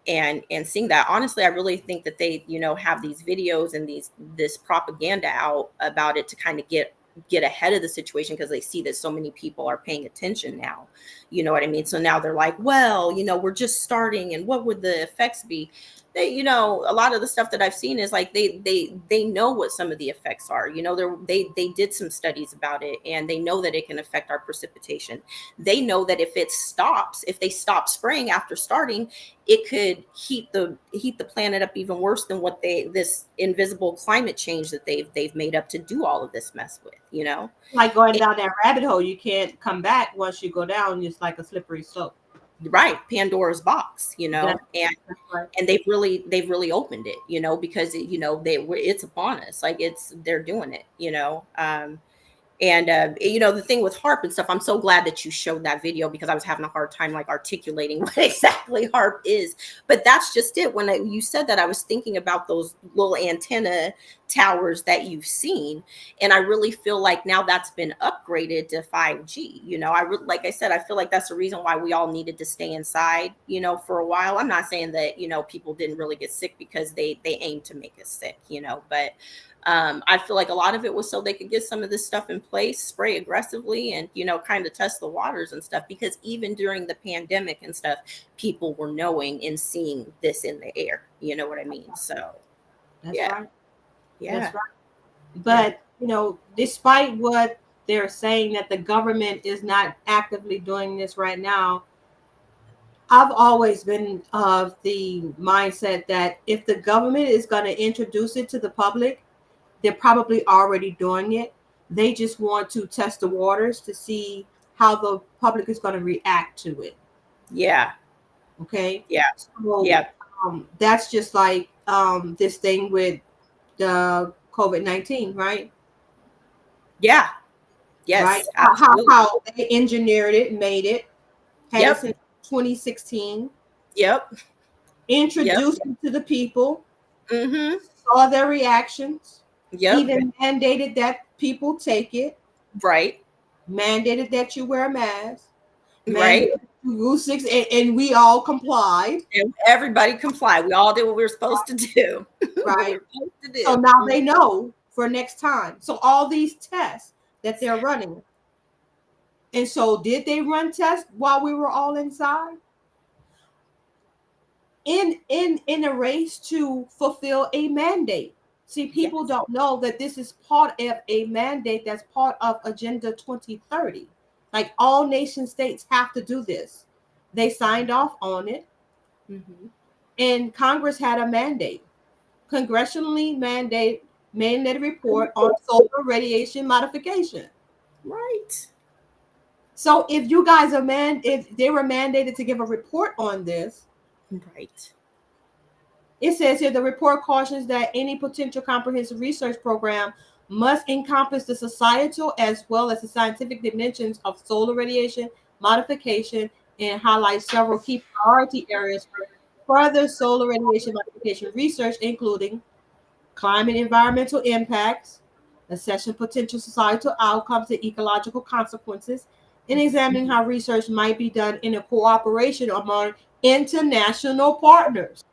And seeing that, honestly, I really think that they, have these videos and this propaganda out about it to kind of get ahead of the situation, because they see that so many people are paying attention now. You know what I mean? So now they're like, well, we're just starting, and what would the effects be? They, a lot of the stuff that I've seen is like they know what some of the effects are. They did some studies about it, and they know that it can affect our precipitation. They know that if they stop spraying after starting, it could heat the planet up even worse than what this invisible climate change that they've made up to do all of this mess with. Like going down that rabbit hole, you can't come back once you go down. It's like a slippery slope. Right, Pandora's box, That's right. and they've really opened it, because it's upon us, like they're doing it, And the thing with HAARP and stuff, I'm so glad that you showed that video, because I was having a hard time like articulating what exactly HAARP is. But that's just it. When you said that, I was thinking about those little antenna towers that you've seen, and I really feel like now that's been upgraded to 5G. Like I said, I feel like that's the reason why we all needed to stay inside, for a while. I'm not saying that people didn't really get sick because they aimed to make us sick, but I feel like a lot of it was so they could get some of this stuff in place, spray aggressively, and, kind of test the waters and stuff, because even during the pandemic and stuff, people were knowing and seeing this in the air. You know what I mean? So, That's right. Yeah. That's right. But, despite what they're saying that the government is not actively doing this right now, I've always been of the mindset that if the government is going to introduce it to the public, they're probably already doing it. They just want to test the waters to see how the public is going to react to it. Yeah. Okay. Yeah. So, that's just like this thing with the COVID-19, right? Yeah. Yes. Right. Absolutely. How they engineered it, made it, had it since 2016. Yep. Introduced it to the people. Mm-hmm. Saw their reactions. Yep. Even mandated that people take it. Right. Mandated that you wear a mask. Right. Rule 6, and we all complied. And everybody complied. We all did what we were supposed to do. Right. So now they know for next time. So all these tests that they're running. And so did they run tests while we were all inside? In a race to fulfill a mandate. See, people don't know that this is part of a mandate that's part of Agenda 2030. Like, all nation states have to do this. They signed off on it. Mm-hmm. And Congress had a mandate. Congressionally mandated report on solar radiation modification. Right. So if you guys if they were mandated to give a report on this, right. It says here the report cautions that any potential comprehensive research program must encompass the societal as well as the scientific dimensions of solar radiation modification and highlight several key priority areas for further solar radiation modification research, including climate environmental impacts, assessing potential societal outcomes and ecological consequences, and examining how research might be done in a cooperation among international partners.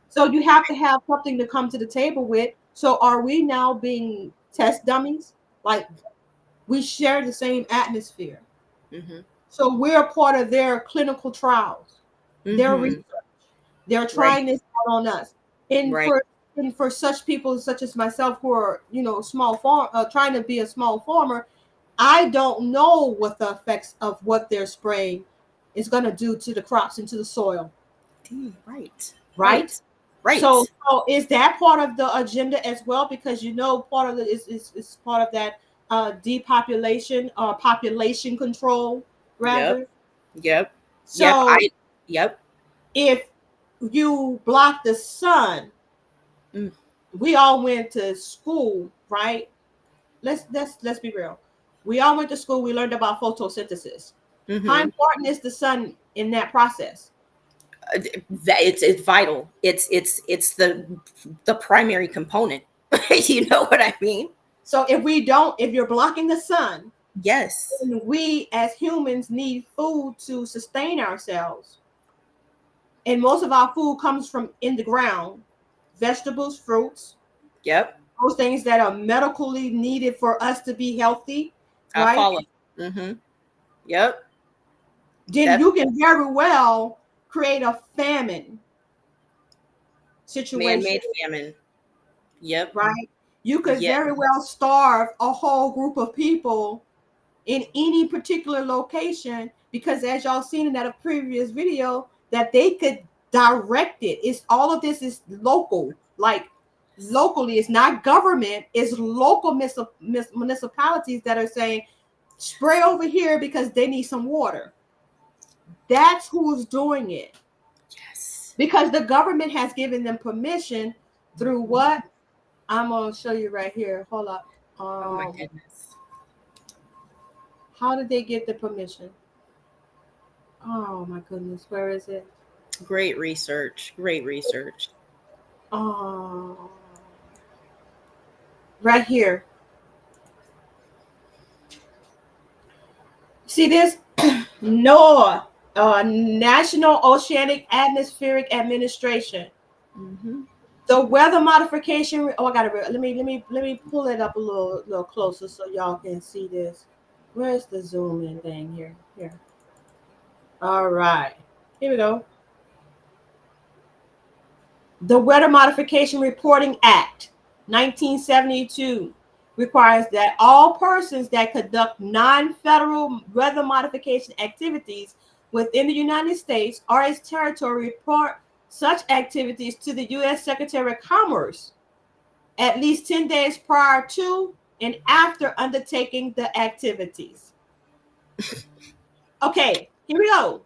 So you have to have something to come to the table with. So are we now being test dummies? Like, we share the same atmosphere. Mm-hmm. So we're a part of their clinical trials, their research. They're trying this out on us. And for such people such as myself who are, small farm trying to be a small farmer, I don't know what the effects of what they're spraying is going to do to the crops and to the soil. Right. So is that part of the agenda as well? Because part of it is part of that depopulation or population control, rather. Yep. So Yep. If you block the sun, we all went to school, right? Let's be real. We all went to school. We learned about photosynthesis. How important is the sun in that process? It's vital. It's the primary component. You know what I mean? So if you're blocking the sun, yes, we as humans need food to sustain ourselves. And most of our food comes from in the ground, vegetables, fruits. Yep. Those things that are medically needed for us to be healthy. Right? I follow. Mm-hmm. Yep. Then you can very well create a famine situation. Man-made famine. Yep. Right? You could very well starve a whole group of people in any particular location because, as y'all seen in that previous video, that they could direct it. It's all of this is local, like locally. It's not government. It's local municipalities that are saying, spray over here because they need some water. That's who's doing it. Yes. Because the government has given them permission through what? I'm going to show you right here. Hold up. Oh my goodness. How did they get the permission? Oh my goodness. Where is it? Great research. Oh. Right here. See this? NOAA, National Oceanic Atmospheric Administration. Mm-hmm. The weather modification. Oh, I got it. Let me pull it up a little closer so y'all can see this. Where's the zoom in thing here? Here. All right. Here we go. The Weather Modification Reporting Act, 1972, requires that all persons that conduct non-federal weather modification activities within the United States or its territory report such activities to the U.S. Secretary of Commerce at least 10 days prior to and after undertaking the activities. Okay, here we go.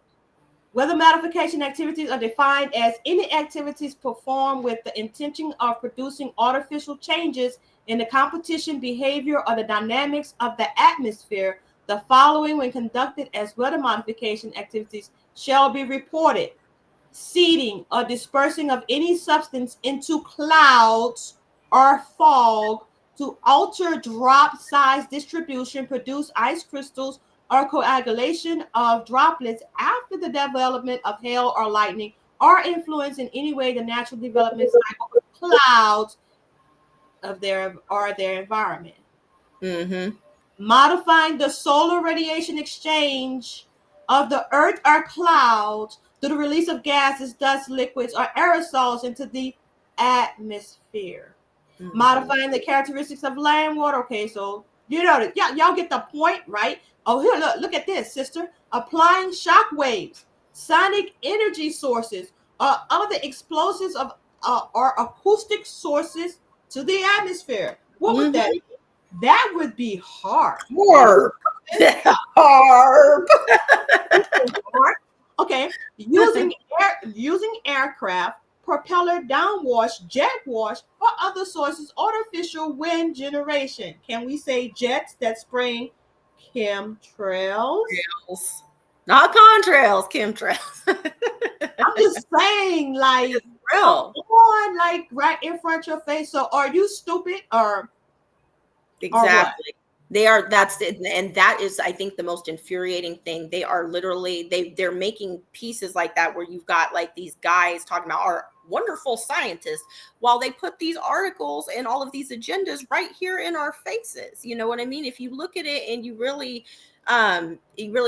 Weather modification activities are defined as any activities performed with the intention of producing artificial changes in the competition behavior or the dynamics of the atmosphere. The following, when conducted as weather modification activities, shall be reported: seeding or dispersing of any substance into clouds or fog to alter drop size distribution, produce ice crystals, or coagulation of droplets after the development of hail or lightning, or influence in any way the natural development cycle of clouds of their environment. Mm-hmm. Modifying the solar radiation exchange of the earth or clouds through the release of gases, dust, liquids, or aerosols into the atmosphere. Mm-hmm. Modifying the characteristics of land, water. Okay, so y'all get the point, right? Oh, here, look at this, sister. Applying shock waves, sonic energy sources, or other explosives of or acoustic sources to the atmosphere. What would that be? That would be hard. Hard. Okay, using aircraft, propeller downwash, jet wash, or other sources, artificial wind generation. Can we say jets that spring chemtrails? Not contrails, chemtrails. I'm just saying, like, real. On, like, right in front of your face. So are you stupid or exactly? They are. That's it, and that is, I think, the most infuriating thing. They are literally they're making pieces like that where you've got like these guys talking about our wonderful scientists while they put these articles and all of these agendas right here in our faces. You know what I mean? If you look at it and you really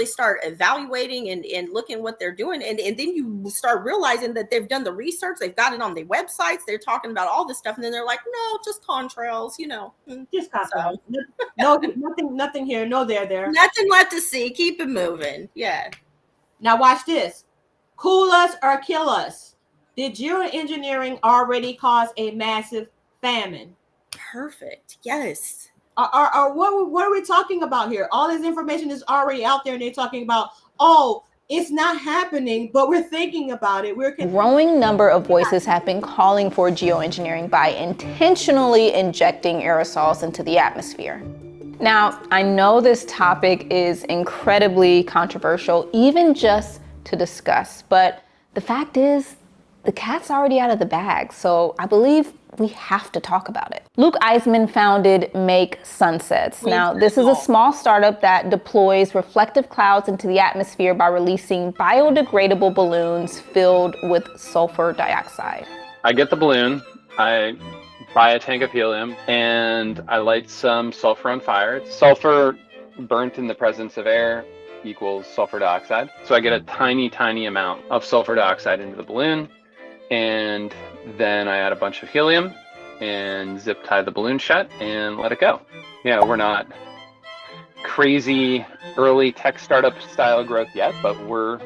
start evaluating and looking what they're doing, and then you start realizing that they've done the research, they've got it on their websites, they're talking about all this stuff, and then they're like, no, just contrails, you know. Just contrails. No, nothing here, no there. Nothing left to see. Keep it moving. Yeah. Now watch this. Cool us or kill us. Did geoengineering already cause a massive famine? Perfect. Yes. What are we talking about here? All this information is already out there, and they're talking about, oh, it's not happening, but we're thinking about it. A growing number of voices have been calling for geoengineering by intentionally injecting aerosols into the atmosphere. Now, I know this topic is incredibly controversial, even just to discuss, but the fact is, the cat's already out of the bag, so I believe we have to talk about it. Luke Eisman founded Make Sunsets. Now, this is a small startup that deploys reflective clouds into the atmosphere by releasing biodegradable balloons filled with sulfur dioxide. I get the balloon, I buy a tank of helium, and I light some sulfur on fire. Sulfur burnt in the presence of air equals sulfur dioxide. So I get a tiny, tiny amount of sulfur dioxide into the balloon, and then I add a bunch of helium and zip tie the balloon shut and let it go. Yeah, we're not crazy early tech startup style growth yet, but we're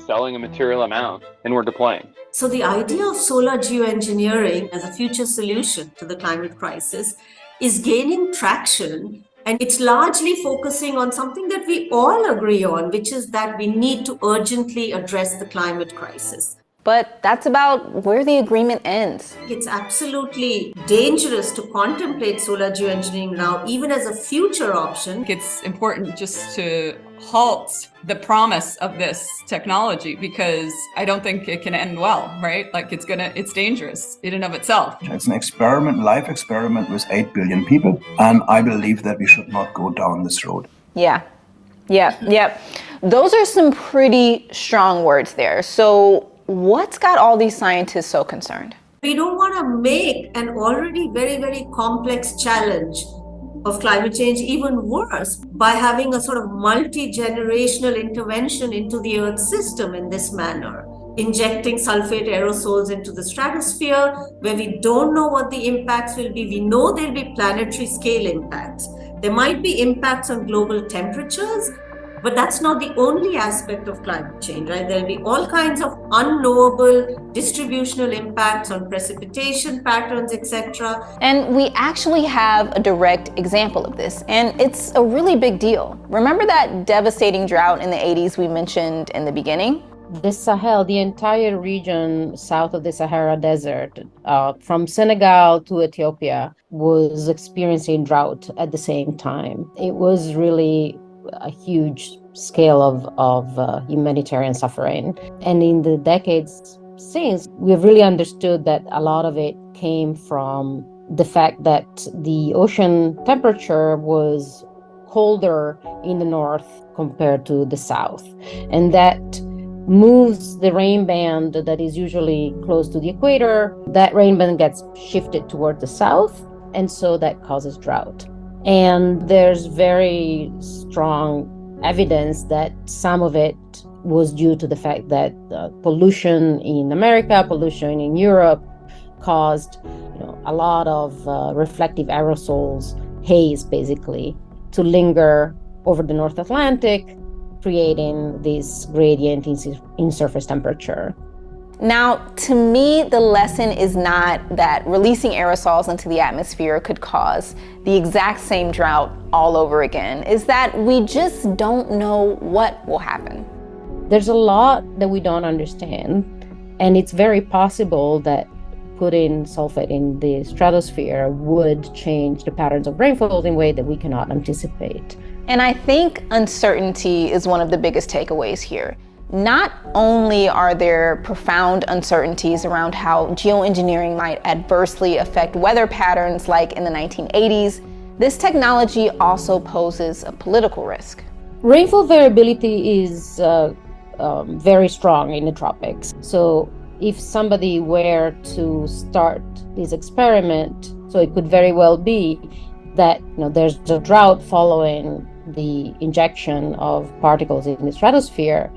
selling a material amount and we're deploying. So the idea of solar geoengineering as a future solution to the climate crisis is gaining traction, and it's largely focusing on something that we all agree on, which is that we need to urgently address the climate crisis. But that's about where the agreement ends. It's absolutely dangerous to contemplate solar geoengineering now, even as a future option. It's important just to halt the promise of this technology, because I don't think it can end well, right? Like it's dangerous in and of itself. It's an experiment, life experiment with 8 billion people, and I believe that we should not go down this road. Yeah. Those are some pretty strong words there. So what's got all these scientists so concerned? We don't want to make an already very, very complex challenge of climate change even worse by having a sort of multi-generational intervention into the Earth system in this manner. Injecting sulfate aerosols into the stratosphere where we don't know what the impacts will be. We know there'll be planetary scale impacts. There might be impacts on global temperatures, but that's not the only aspect of climate change, right? There'll be all kinds of unknowable distributional impacts on precipitation patterns, etc. And we actually have a direct example of this, and it's a really big deal. Remember that devastating drought in the 80s we mentioned in the beginning? The Sahel, the entire region south of the Sahara Desert, from Senegal to Ethiopia, was experiencing drought at the same time. It was really a huge scale of humanitarian suffering. And in the decades since, we've really understood that a lot of it came from the fact that the ocean temperature was colder in the north compared to the south. And that moves the rain band that is usually close to the equator. That rain band gets shifted toward the south, and so that causes drought. And there's very strong evidence that some of it was due to the fact that pollution in America, pollution in Europe caused a lot of reflective aerosols, haze basically, to linger over the North Atlantic, creating this gradient in surface temperature. Now, to me, the lesson is not that releasing aerosols into the atmosphere could cause the exact same drought all over again. Is that we just don't know what will happen. There's a lot that we don't understand, and it's very possible that putting sulfate in the stratosphere would change the patterns of rainfall in a way that we cannot anticipate. And I think uncertainty is one of the biggest takeaways here. Not only are there profound uncertainties around how geoengineering might adversely affect weather patterns like in the 1980s, this technology also poses a political risk. Rainfall variability is very strong in the tropics. So if somebody were to start this experiment, so it could very well be that there's a drought following the injection of particles in the stratosphere,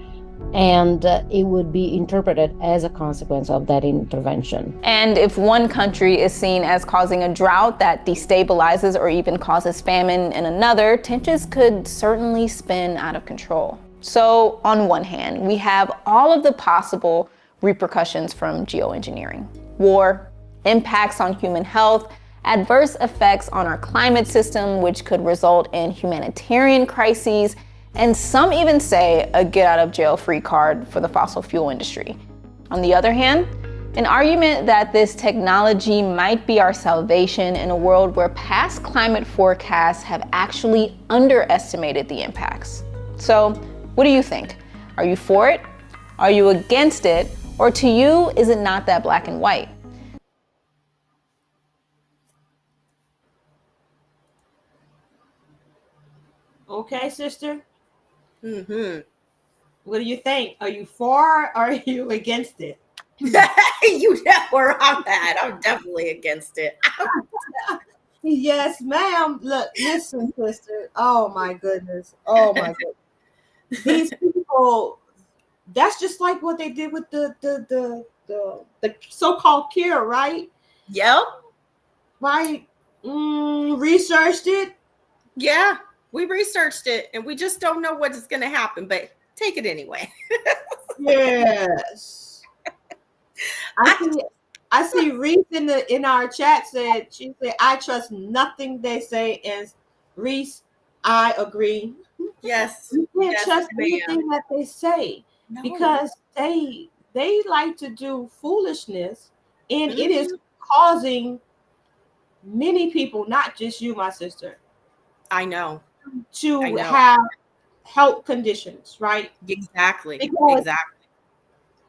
and it would be interpreted as a consequence of that intervention. And if one country is seen as causing a drought that destabilizes or even causes famine in another, tensions could certainly spin out of control. So on one hand, we have all of the possible repercussions from geoengineering: war, impacts on human health, adverse effects on our climate system, which could result in humanitarian crises, and some even say a get-out-of-jail-free card for the fossil fuel industry. On the other hand, an argument that this technology might be our salvation in a world where past climate forecasts have actually underestimated the impacts. So, what do you think? Are you for it? Are you against it? Or to you, is it not that black and white? Okay, sister. Mm-hmm. What do you think? Are you for or are you against it? You know where I'm at. I'm definitely against it. Yes, ma'am. Look, listen, sister. Oh my goodness. Oh my goodness. These people, that's just like what they did with the so-called cure, right? Yep. Right. Researched it. Yeah, we researched it and we just don't know what is going to happen, but take it anyway. Yes. I see Reese in our chat she said, I trust nothing they say. And Reese, I agree. Yes. You can't Yes, trust ma'am. anything that they say because they like to do foolishness, and it is causing many people, not just you, my sister, I know, to I know. have health conditions, right? Exactly. Because exactly.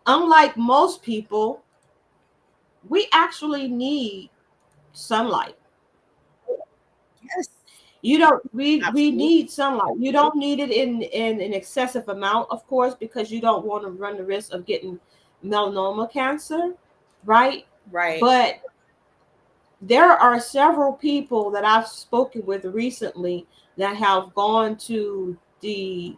unlike most people, we actually need sunlight. Yes. We need sunlight. You don't need it in an excessive amount, of course, because you don't want to run the risk of getting melanoma cancer, right? Right. But there are several people that I've spoken with recently that have gone to the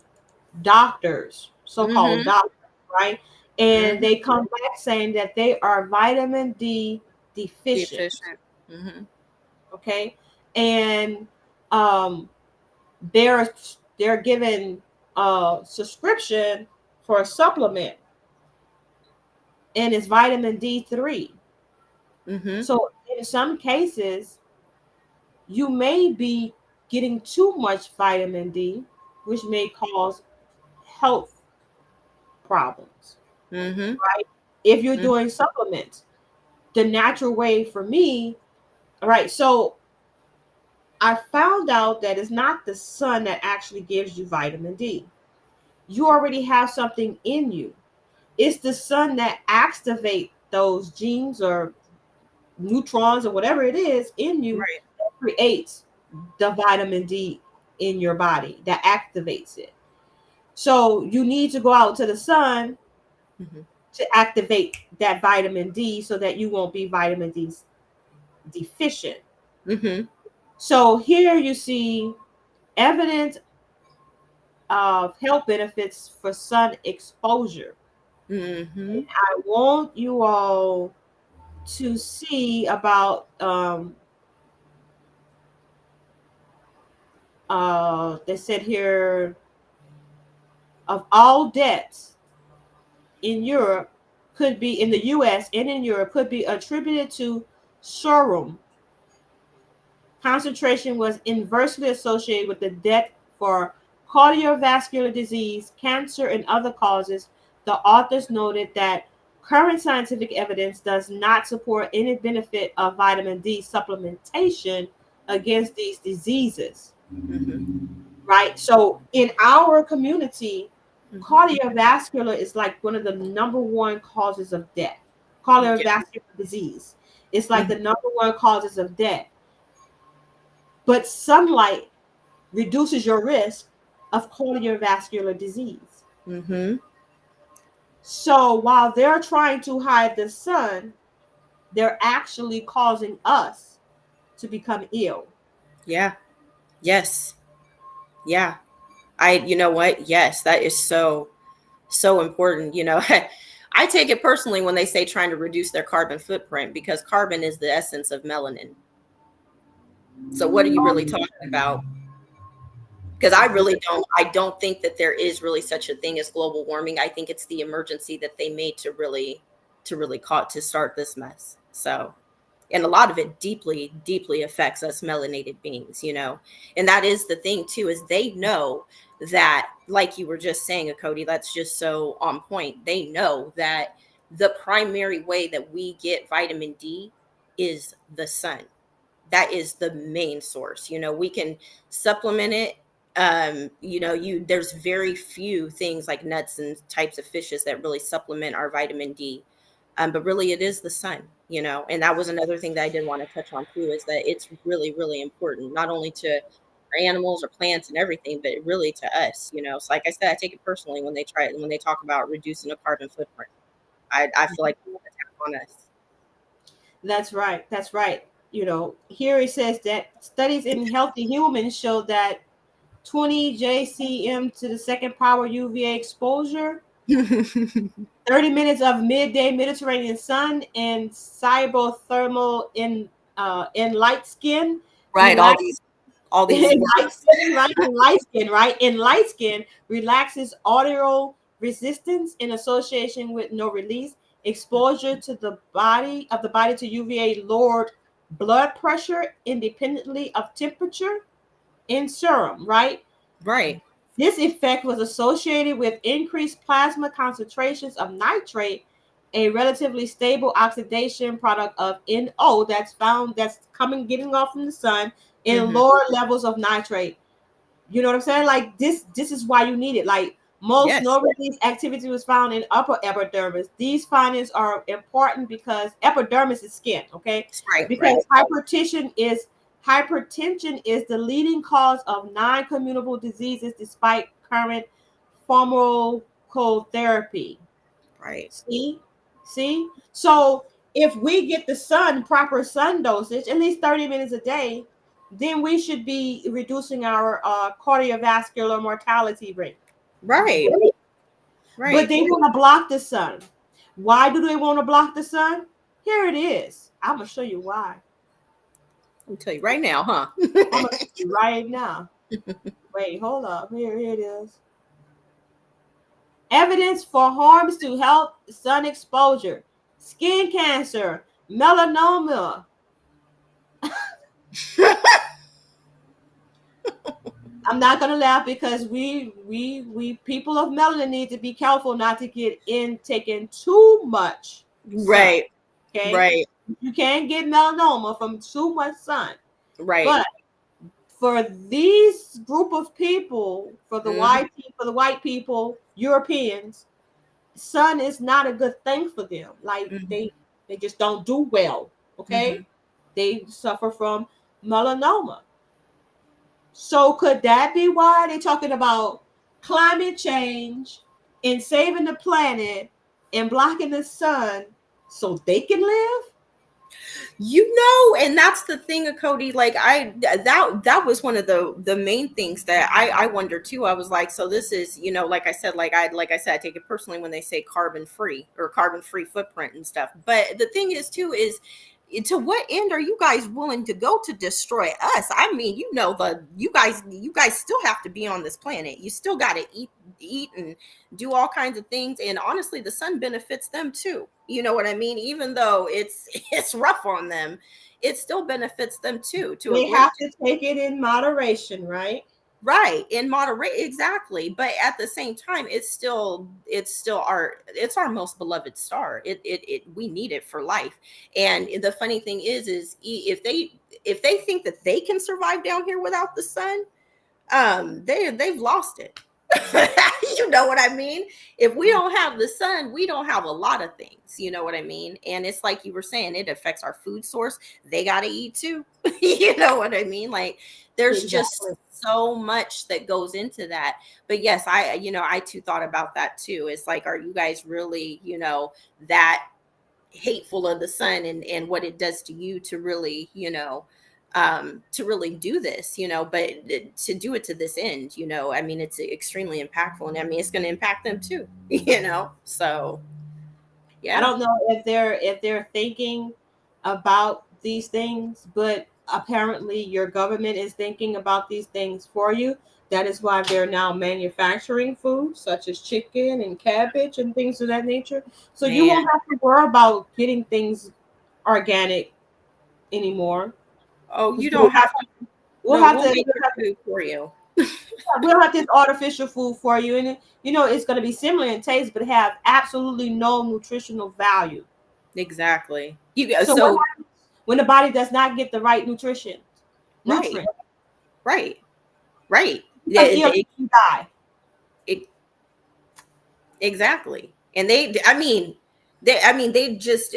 doctors, so-called doctors, right? And they come back saying that they are vitamin D deficient. Okay. And they're given a subscription for a supplement, and it's vitamin D3. So in some cases, you may be getting too much vitamin D, which may cause health problems, right? If you're doing supplements, the natural way for me, right? So I found out that it's not the sun that actually gives you vitamin D. You already have something in you. It's the sun that activates those genes or neutrons or whatever it is in you that creates the vitamin D in your body, that activates it. So you need to go out to the sun to activate that vitamin D so that you won't be vitamin D deficient. So here you see evidence of health benefits for sun exposure. And I want you all to see about they said here, of all deaths in Europe could be in the US and in Europe could be attributed to serum concentration was inversely associated with the death for cardiovascular disease, cancer, and other causes. The authors noted that Current scientific evidence does not support any benefit of vitamin D supplementation against these diseases. Right? So in our community, cardiovascular is like one of the number one causes of death. Cardiovascular disease. It's like the number one causes of death. But sunlight reduces your risk of cardiovascular disease. So while they're trying to hide the sun, they're actually causing us to become ill. Yeah. Yes. Yeah. You know what? Yes, that is so important. You know, I take it personally when they say trying to reduce their carbon footprint, because carbon is the essence of melanin. So what are you really talking about? Because I don't think that there is really such a thing as global warming. I think it's the emergency that they made to really start this mess. So, and a lot of it deeply, deeply affects us melanated beings, you know. And that is the thing too, is they know that, like you were just saying, Achoti, that's just so on point. They know that the primary way that we get vitamin D is the sun. That is the main source. You know, we can supplement it. You know, there's very few things like nuts and types of fishes that really supplement our vitamin D. But really it is the sun, you know. And that was another thing that I did want to touch on too, is that it's really, really important, not only to our animals or plants and everything, but really to us, you know. So like I said, I take it personally when they talk about reducing a carbon footprint. I feel like it's an attack on us. That's right. That's right. You know, here it says that studies in healthy humans show that 20 JCM to the second power UVA exposure, 30 minutes of midday Mediterranean sun, and cybothermal in light skin. Right. All these in light skin relaxes audio resistance in association with no release. Exposure to the body to UVA lowered blood pressure independently of temperature in serum, right? Right. This effect was associated with increased plasma concentrations of nitrate, a relatively stable oxidation product of NO that's getting off from the sun, in lower levels of nitrate. You know what I'm saying? Like this is why you need it. Like most no-release activity was found in upper epidermis. These findings are important because epidermis is skin, okay? Because hypertension is the leading cause of non-communicable diseases despite current pharmacotherapy. Right. See? So if we get the proper sun dosage, at least 30 minutes a day, then we should be reducing our cardiovascular mortality rate. Right. But they want to block the sun. Why do they want to block the sun? Here it is. I'm going to show you why. I'll tell you right now, huh? I'm going to show you right now. Wait, hold up. Here it is. Evidence for harms to health: sun exposure, skin cancer, melanoma. I'm not gonna laugh because we people of melanin need to be careful not to get taken too much sun. Right. Okay. Right. You can't get melanoma from too much sun. Right. But for these group of people, for the white people, Europeans, sun is not a good thing for them. Like they just don't do well. Okay. They suffer from melanoma. So could that be why they're talking about climate change and saving the planet and blocking the sun so they can live? You know, and that's the thing, Achoti. Like that was one of the main things that I wonder too. I was like, so this is, you know, like I said, I take it personally when they say carbon free footprint and stuff. But the thing is too is, to what end are you guys willing to go to destroy us? I mean, you know, you guys still have to be on this planet. You still got to eat and do all kinds of things. And honestly, the sun benefits them too. You know what I mean? Even though it's rough on them, it still benefits them too. They have to take it in moderation, right? Right, in moderate, exactly. But at the same time, it's our most beloved star. It we need it for life. And the funny thing is if they think that they can survive down here without the sun, they've lost it. You know what I mean? If we don't have the sun, we don't have a lot of things. You know what I mean? And it's like you were saying, it affects our food source. They got to eat too. You know what I mean? Like there's just so much that goes into that. But yes, I too thought about that too. It's like, are you guys really, that hateful of the sun and what it does to you to really, to really do this, but to do it to this end, I mean, it's extremely impactful, and I mean, it's going to impact them too, so yeah. I don't know if they're thinking about these things, but apparently your government is thinking about these things for you. That is why they're now manufacturing food such as chicken and cabbage and things of that nature. So you won't have to worry about getting things organic anymore. Oh, you don't have to. We'll make your food for you. We'll have this artificial food for you, and it's going to be similar in taste, but have absolutely no nutritional value. Exactly. So what happens when the body does not get the right nutrition? Right. You die. Exactly. And they just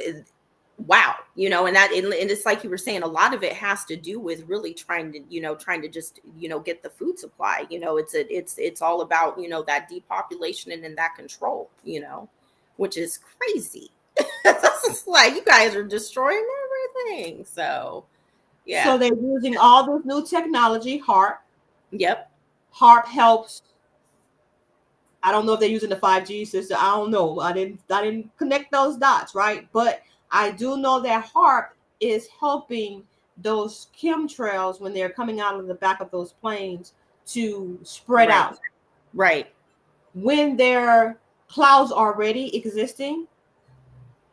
wow, and it's like you were saying, a lot of it has to do with really trying to just get the food supply. It's all about that depopulation and then that control, which is crazy. It's like you guys are destroying everything. So yeah, so they're using all this new technology. HAARP helps. I don't know if they're using the 5G system. I don't know. I didn't connect those dots, right? But I do know that HAARP is helping those chemtrails when they're coming out of the back of those planes to spread out. Right. When their clouds already existing,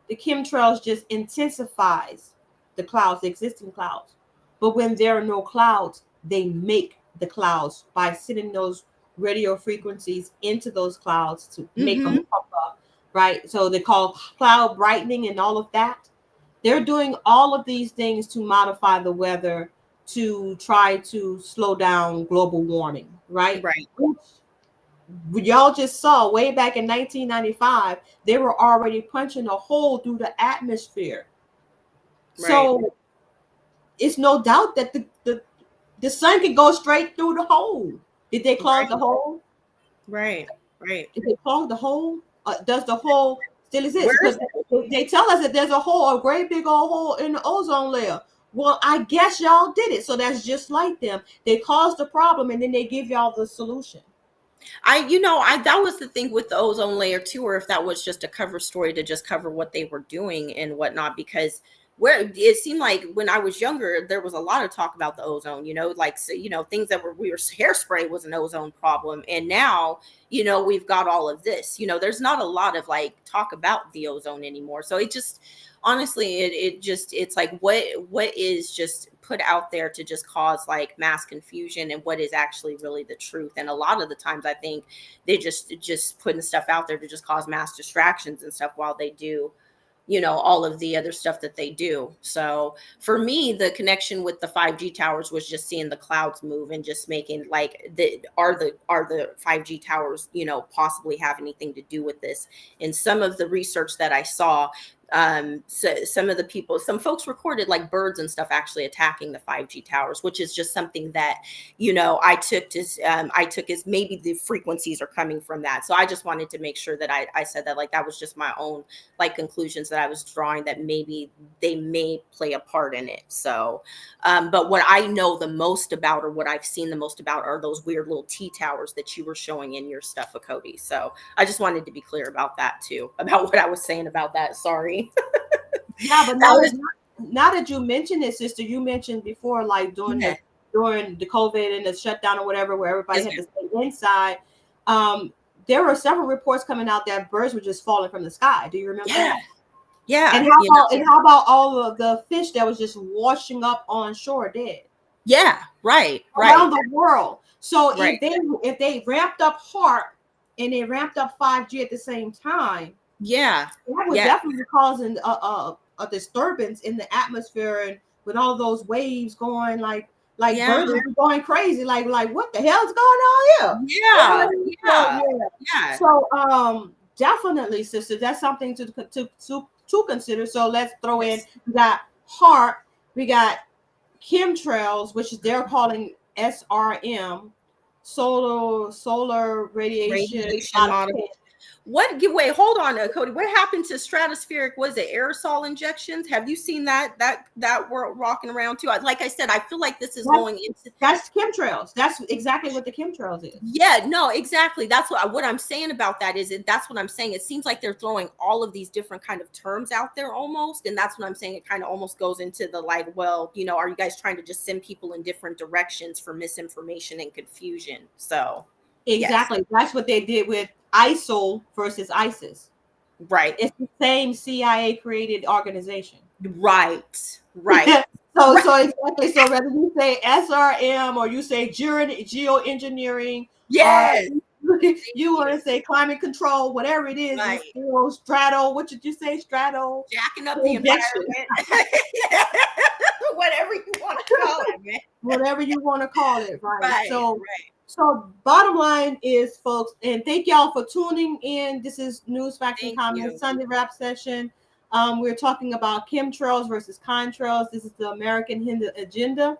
the chemtrails just intensifies the existing clouds. But when there are no clouds, they make the clouds by sending those radio frequencies into those clouds to make them pop up. Right. So they call cloud brightening and all of that. They're doing all of these things to modify the weather to try to slow down global warming. Right. Y'all just saw way back in 1995, they were already punching a hole through the atmosphere. So it's no doubt that the sun can go straight through the hole. Did they clog the hole? Right. Did they clog the hole? Does the hole still exist? Because they tell us that there's a great big old hole in the ozone layer. Well, I guess y'all did it. So that's just like them. They caused the problem and then they give y'all the solution. That was the thing with the ozone layer too, or if that was just a cover story to just cover what they were doing and whatnot, because where it seemed like when I was younger, there was a lot of talk about the ozone, things that were hairspray was an ozone problem. And now, we've got all of this, there's not a lot of talk about the ozone anymore. So it just, honestly, it's like, what is just put out there to just cause mass confusion and what is actually really the truth. And a lot of the times I think they just putting stuff out there to just cause mass distractions and stuff while they do all of the other stuff that they do. So for me, the connection with the 5G towers was just seeing the clouds move and just making are the 5G towers, possibly have anything to do with this? And some of the research that I saw, so some folks recorded birds and stuff actually attacking the 5G towers, which is just something that, I took as maybe the frequencies are coming from that. So I just wanted to make sure that I said that that was just my own conclusions that I was drawing, that maybe they may play a part in it. So, but what I know the most about, or what I've seen the most about, are those weird little T towers that you were showing in your stuff, Achoti. So I just wanted to be clear about that too, about what I was saying about that. Sorry. Yeah, but now that you mentioned it, sister, you mentioned before, during the COVID and the shutdown or whatever, where everybody had to stay inside. There were several reports coming out that birds were just falling from the sky. Do you remember that? Yeah. And how about all of the fish that was just washing up on shore dead? Yeah, right, around right. the world. So Right. if they ramped up HARP and they ramped up 5G at the same time, yeah, that would yeah, definitely be causing a disturbance in the atmosphere, and with all those waves going like yeah, birds are going crazy, like what the hell's going on here? yeah, So yeah, yeah. yeah. So definitely, sister, that's something to consider. So let's throw in, we got HARP, we got chemtrails, which they're calling SRM, solar radiation Radiation model. modification. Wait, hold on, Cody. What happened to stratospheric? Was it aerosol injections? Have you seen that we're rocking around too? Like I said, I feel like this is going into That's chemtrails. That's exactly what the chemtrails is. yeah, no, exactly. That's what I'm saying about that is that's what I'm saying. It seems like they're throwing all of these different kind of terms out there almost, and that's what I'm saying. It kind of almost goes into the like, well, are you guys trying to just send people in different directions for misinformation and confusion? So Exactly. yes. That's what they did with ISIL versus ISIS. Right. It's the same CIA created organization. Right. So exactly. So whether you say SRM or you say geoengineering, yes, you want to say climate control, whatever it is, right. It's still strato. What did you say? Strato jacking up the injection. environment. Whatever you want to call it, man. Whatever you want to call it, right? Right. So bottom line is, folks, and thank y'all for tuning in. This is News, Facts, and Comments Sunday wrap session. We're talking about chemtrails versus contrails. This is the American Hindu agenda.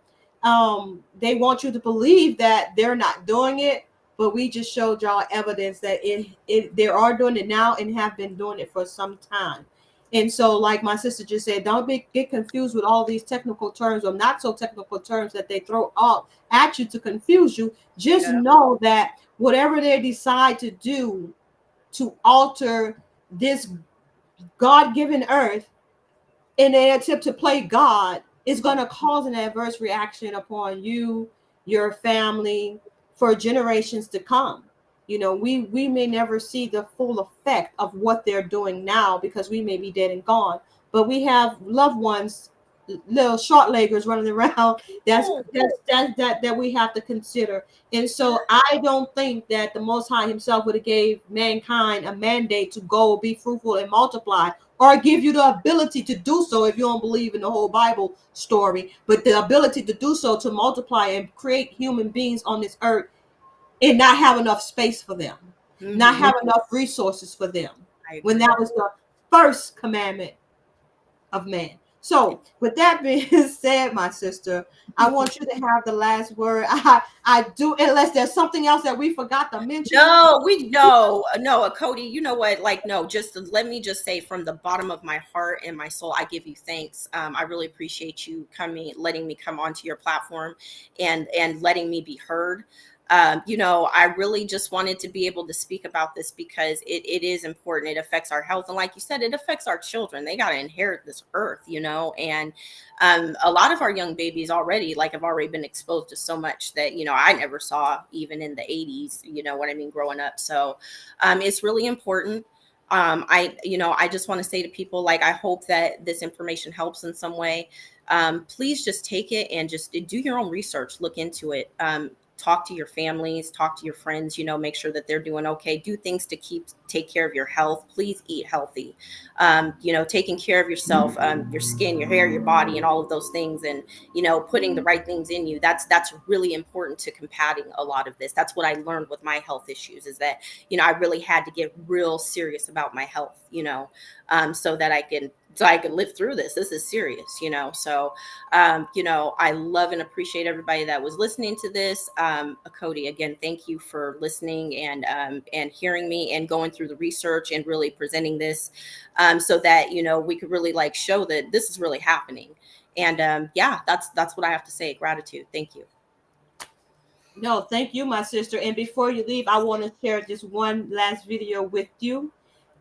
They want you to believe that they're not doing it, but we just showed y'all evidence that they are doing it now and have been doing it for some time. And so, like my sister just said, don't get confused with all these technical terms or not so technical terms that they throw out at you to confuse you. Just know that whatever they decide to do to alter this God-given earth in an attempt to play God is going to cause an adverse reaction upon you, your family, for generations to come. We may never see the full effect of what they're doing now because we may be dead and gone, but we have loved ones, little short leggers running around that we have to consider. And so I don't think that the Most High himself would have gave mankind a mandate to go be fruitful and multiply, or give you the ability to do so if you don't believe in the whole Bible story, but the ability to do so, to multiply and create human beings on this earth and not have enough space for them, not have enough resources for them, when that was the first commandment of man. So with that being said, my sister, I want you to have the last word. I do, unless there's something else that we forgot to mention. No, Cody, you know what? Like, no, just let me just say from the bottom of my heart and my soul, I give you thanks. I really appreciate you letting me come onto your platform and letting me be heard. I really just wanted to be able to speak about this because it is important. It affects our health. And like you said, it affects our children. They got to inherit this earth, and a lot of our young babies already, have already been exposed to so much that, I never saw even in the 80s, growing up. So it's really important. I just want to say to people, I hope that this information helps in some way. Please just take it and just do your own research, look into it. Talk to your families, talk to your friends, make sure that they're doing okay. Do things to take care of your health. Please eat healthy. Taking care of yourself, your skin, your hair, your body, and all of those things, and putting the right things in you. That's really important to combating a lot of this. That's what I learned with my health issues, is that I really had to get real serious about my health, so that I can live through this. This is serious, So, I love and appreciate everybody that was listening to this. Achoti, again, thank you for listening and hearing me and going through the research and really presenting this, so that we could really show that this is really happening. And that's what I have to say. Gratitude. Thank you. No, thank you, my sister. And before you leave, I want to share just one last video with you,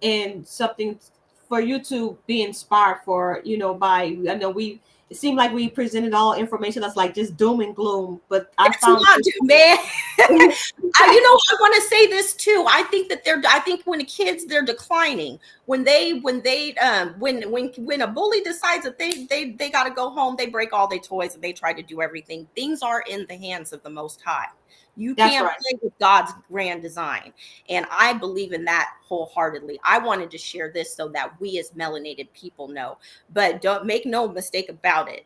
and something for you to be inspired for, I know it seemed like we presented all information that's like just doom and gloom, but I It's found not, man. I want to say this too. I think when the kids, they're declining. When a bully decides that they got to go home, they break all their toys and they try to do everything. Things are in the hands of the Most High. You can't play with God's grand design. And I believe in that wholeheartedly. I wanted to share this so that we as melanated people know. But don't make no mistake about it.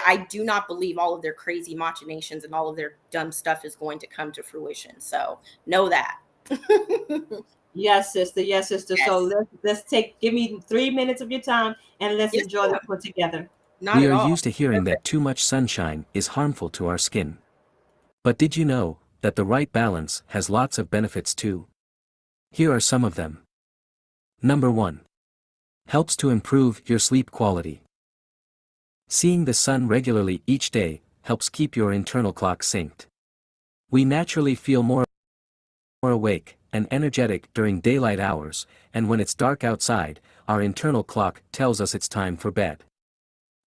I do not believe all of their crazy machinations and all of their dumb stuff is going to come to fruition. So know that. Yes, sister. Yes, sister. Yes. So let's give me 3 minutes of your time and let's enjoy this one together. We are used to hearing that too much sunshine is harmful to our skin. But did you know that the right balance has lots of benefits too? Here are some of them. Number 1. Helps to improve your sleep quality. Seeing the sun regularly each day helps keep your internal clock synced. We naturally feel more awake and energetic during daylight hours, and when it's dark outside, our internal clock tells us it's time for bed.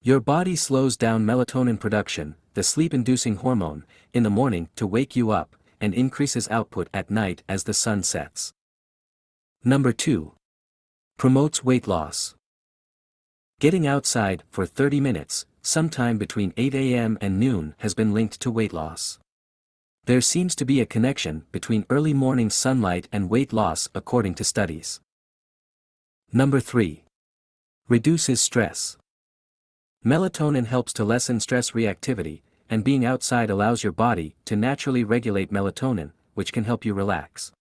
Your body slows down melatonin production, the sleep-inducing hormone, in the morning to wake you up, and increases output at night as the sun sets. Number 2. Promotes weight loss. Getting outside for 30 minutes, sometime between 8 a.m. and noon, has been linked to weight loss. There seems to be a connection between early morning sunlight and weight loss according to studies. Number 3. Reduces stress. Melatonin helps to lessen stress reactivity, and being outside allows your body to naturally regulate melatonin, which can help you relax.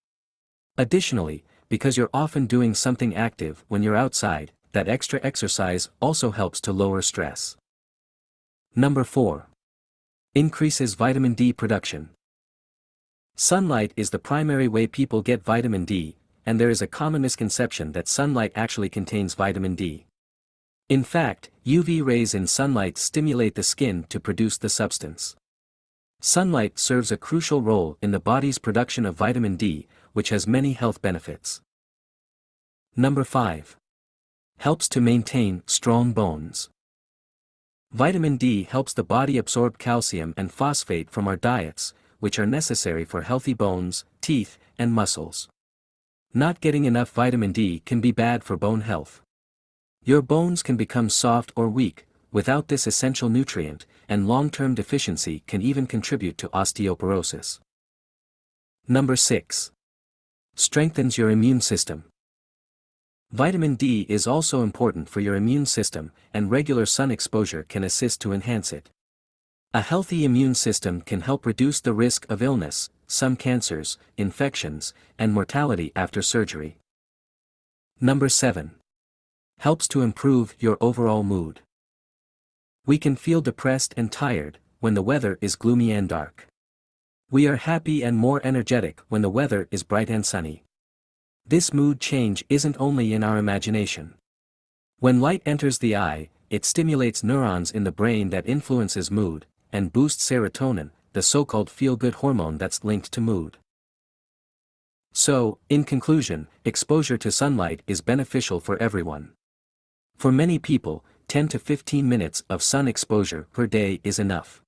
Additionally, because you're often doing something active when you're outside, that extra exercise also helps to lower stress. Number 4. Increases vitamin D production. Sunlight is the primary way people get vitamin D, and there is a common misconception that sunlight actually contains vitamin D. In fact, UV rays in sunlight stimulate the skin to produce the substance. Sunlight serves a crucial role in the body's production of vitamin D, which has many health benefits. Number 5. Helps to maintain strong bones. Vitamin D helps the body absorb calcium and phosphate from our diets, which are necessary for healthy bones, teeth, and muscles. Not getting enough vitamin D can be bad for bone health. Your bones can become soft or weak without this essential nutrient, and long-term deficiency can even contribute to osteoporosis. Number 6. Strengthens your immune system. Vitamin D is also important for your immune system, and regular sun exposure can assist to enhance it. A healthy immune system can help reduce the risk of illness, some cancers, infections, and mortality after surgery. Number 7. Helps to improve your overall mood. We can feel depressed and tired when the weather is gloomy and dark. We are happy and more energetic when the weather is bright and sunny. This mood change isn't only in our imagination. When light enters the eye, it stimulates neurons in the brain that influences mood, and boosts serotonin, the so-called feel-good hormone that's linked to mood. So, in conclusion, exposure to sunlight is beneficial for everyone. For many people, 10 to 15 minutes of sun exposure per day is enough.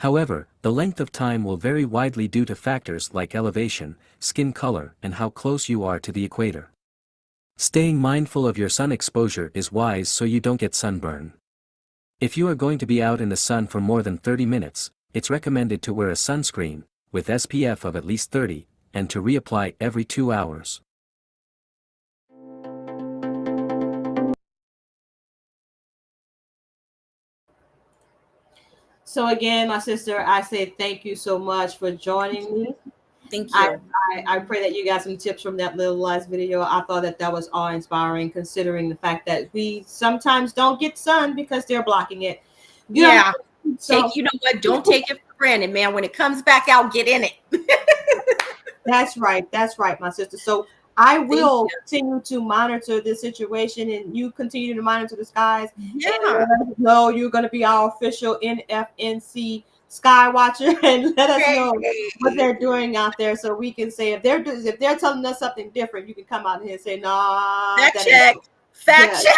However, the length of time will vary widely due to factors like elevation, skin color, and how close you are to the equator. Staying mindful of your sun exposure is wise so you don't get sunburn. If you are going to be out in the sun for more than 30 minutes, it's recommended to wear a sunscreen, with SPF of at least 30, and to reapply every 2 hours. So again, my sister, I say thank you so much for joining me. Thank you. I pray that you got some tips from that little last video. I thought that was awe-inspiring, considering the fact that we sometimes don't get sun because they're blocking it. Yeah. You know what? Don't take it for granted, man. When it comes back out, get in it. That's right. That's right, my sister. So I will continue to monitor this situation, and you continue to monitor the skies. Yeah. No, you're going to be our official NFNC sky watcher, and let us know what they're doing out there, so we can say if they're telling us something different, you can come out here and say, "Nah." Fact check.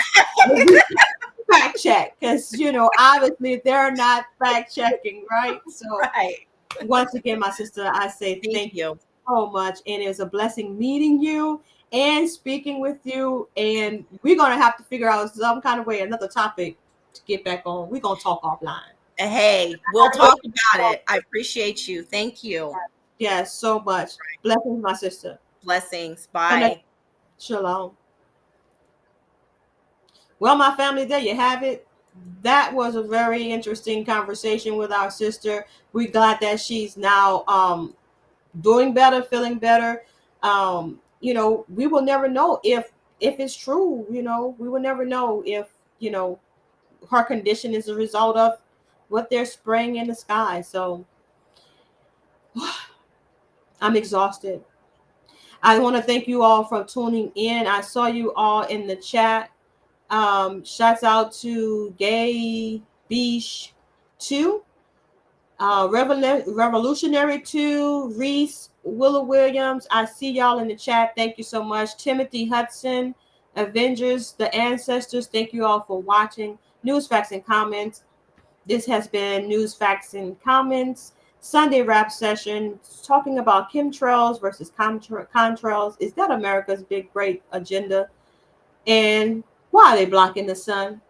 fact check, because obviously they're not fact checking, right? So Right. once again, my sister, I say thank you so much, and it was a blessing meeting you and speaking with you. And we're gonna have to figure out some kind of way, another topic to get back on. We're gonna talk offline. Hey, we'll talk about it. I appreciate you. Thank you. Yes, so much. Blessings, my sister. Blessings. Bye. Shalom. Well, my family, there you have it. That was a very interesting conversation with our sister. We're glad that she's now doing better, feeling better. We will never know if it's true. We will never know if her condition is a result of what they're spraying in the sky. So I'm exhausted. I want to thank you all for tuning in. I saw you all in the chat. Shouts out to Gay Beach 2, Revolutionary 2, Reese, Willa Williams. I see y'all in the chat. Thank you so much. Timothy Hudson, Avengers, The Ancestors. Thank you all for watching News, Facts, and Comments. This has been News, Facts, and Comments Sunday wrap session, talking about chemtrails versus contrails. Is that America's big, great agenda? And why are they blocking the sun?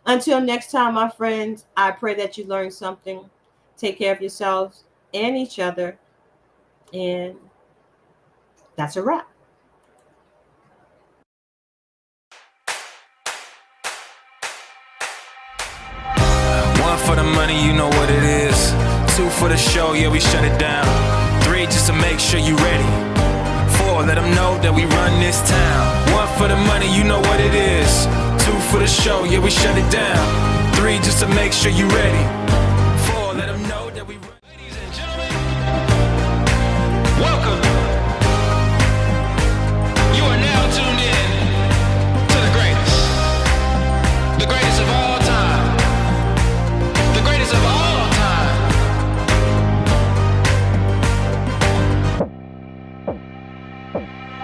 Until next time, my friends, I pray that you learned something. Take care of yourselves and each other. And that's a wrap. One for the money, you know what it is. Two for the show, yeah, we shut it down. Three, just to make sure you ready. Four, let them know that we run this town. One for the money, you know what it is. Two for the show, yeah, we shut it down. Three, just to make sure you ready. Four, let them know that we run. Ladies and gentlemen, welcome. You are now tuned in to the greatest. The greatest of all time. The greatest of all time.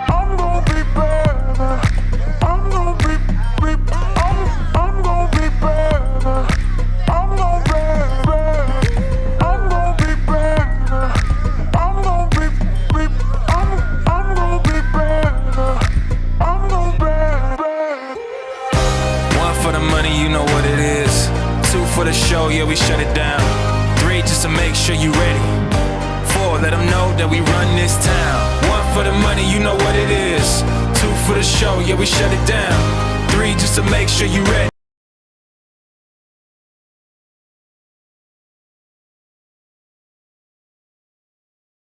I'm gonna be better. I'm gonna be I'm gonna be better. I'm gonna be better. I'm gonna be better. I'm gonna be I'm gonna be better. I'm gonna be better. One for the money, you know what it is. Two for the show, yeah, we shut it down. Three, just to make sure you ready. Four, let them know that we run this town. One for the money, you know what it is. Two for the show, yeah, we shut it down. Three, just to make sure you ready.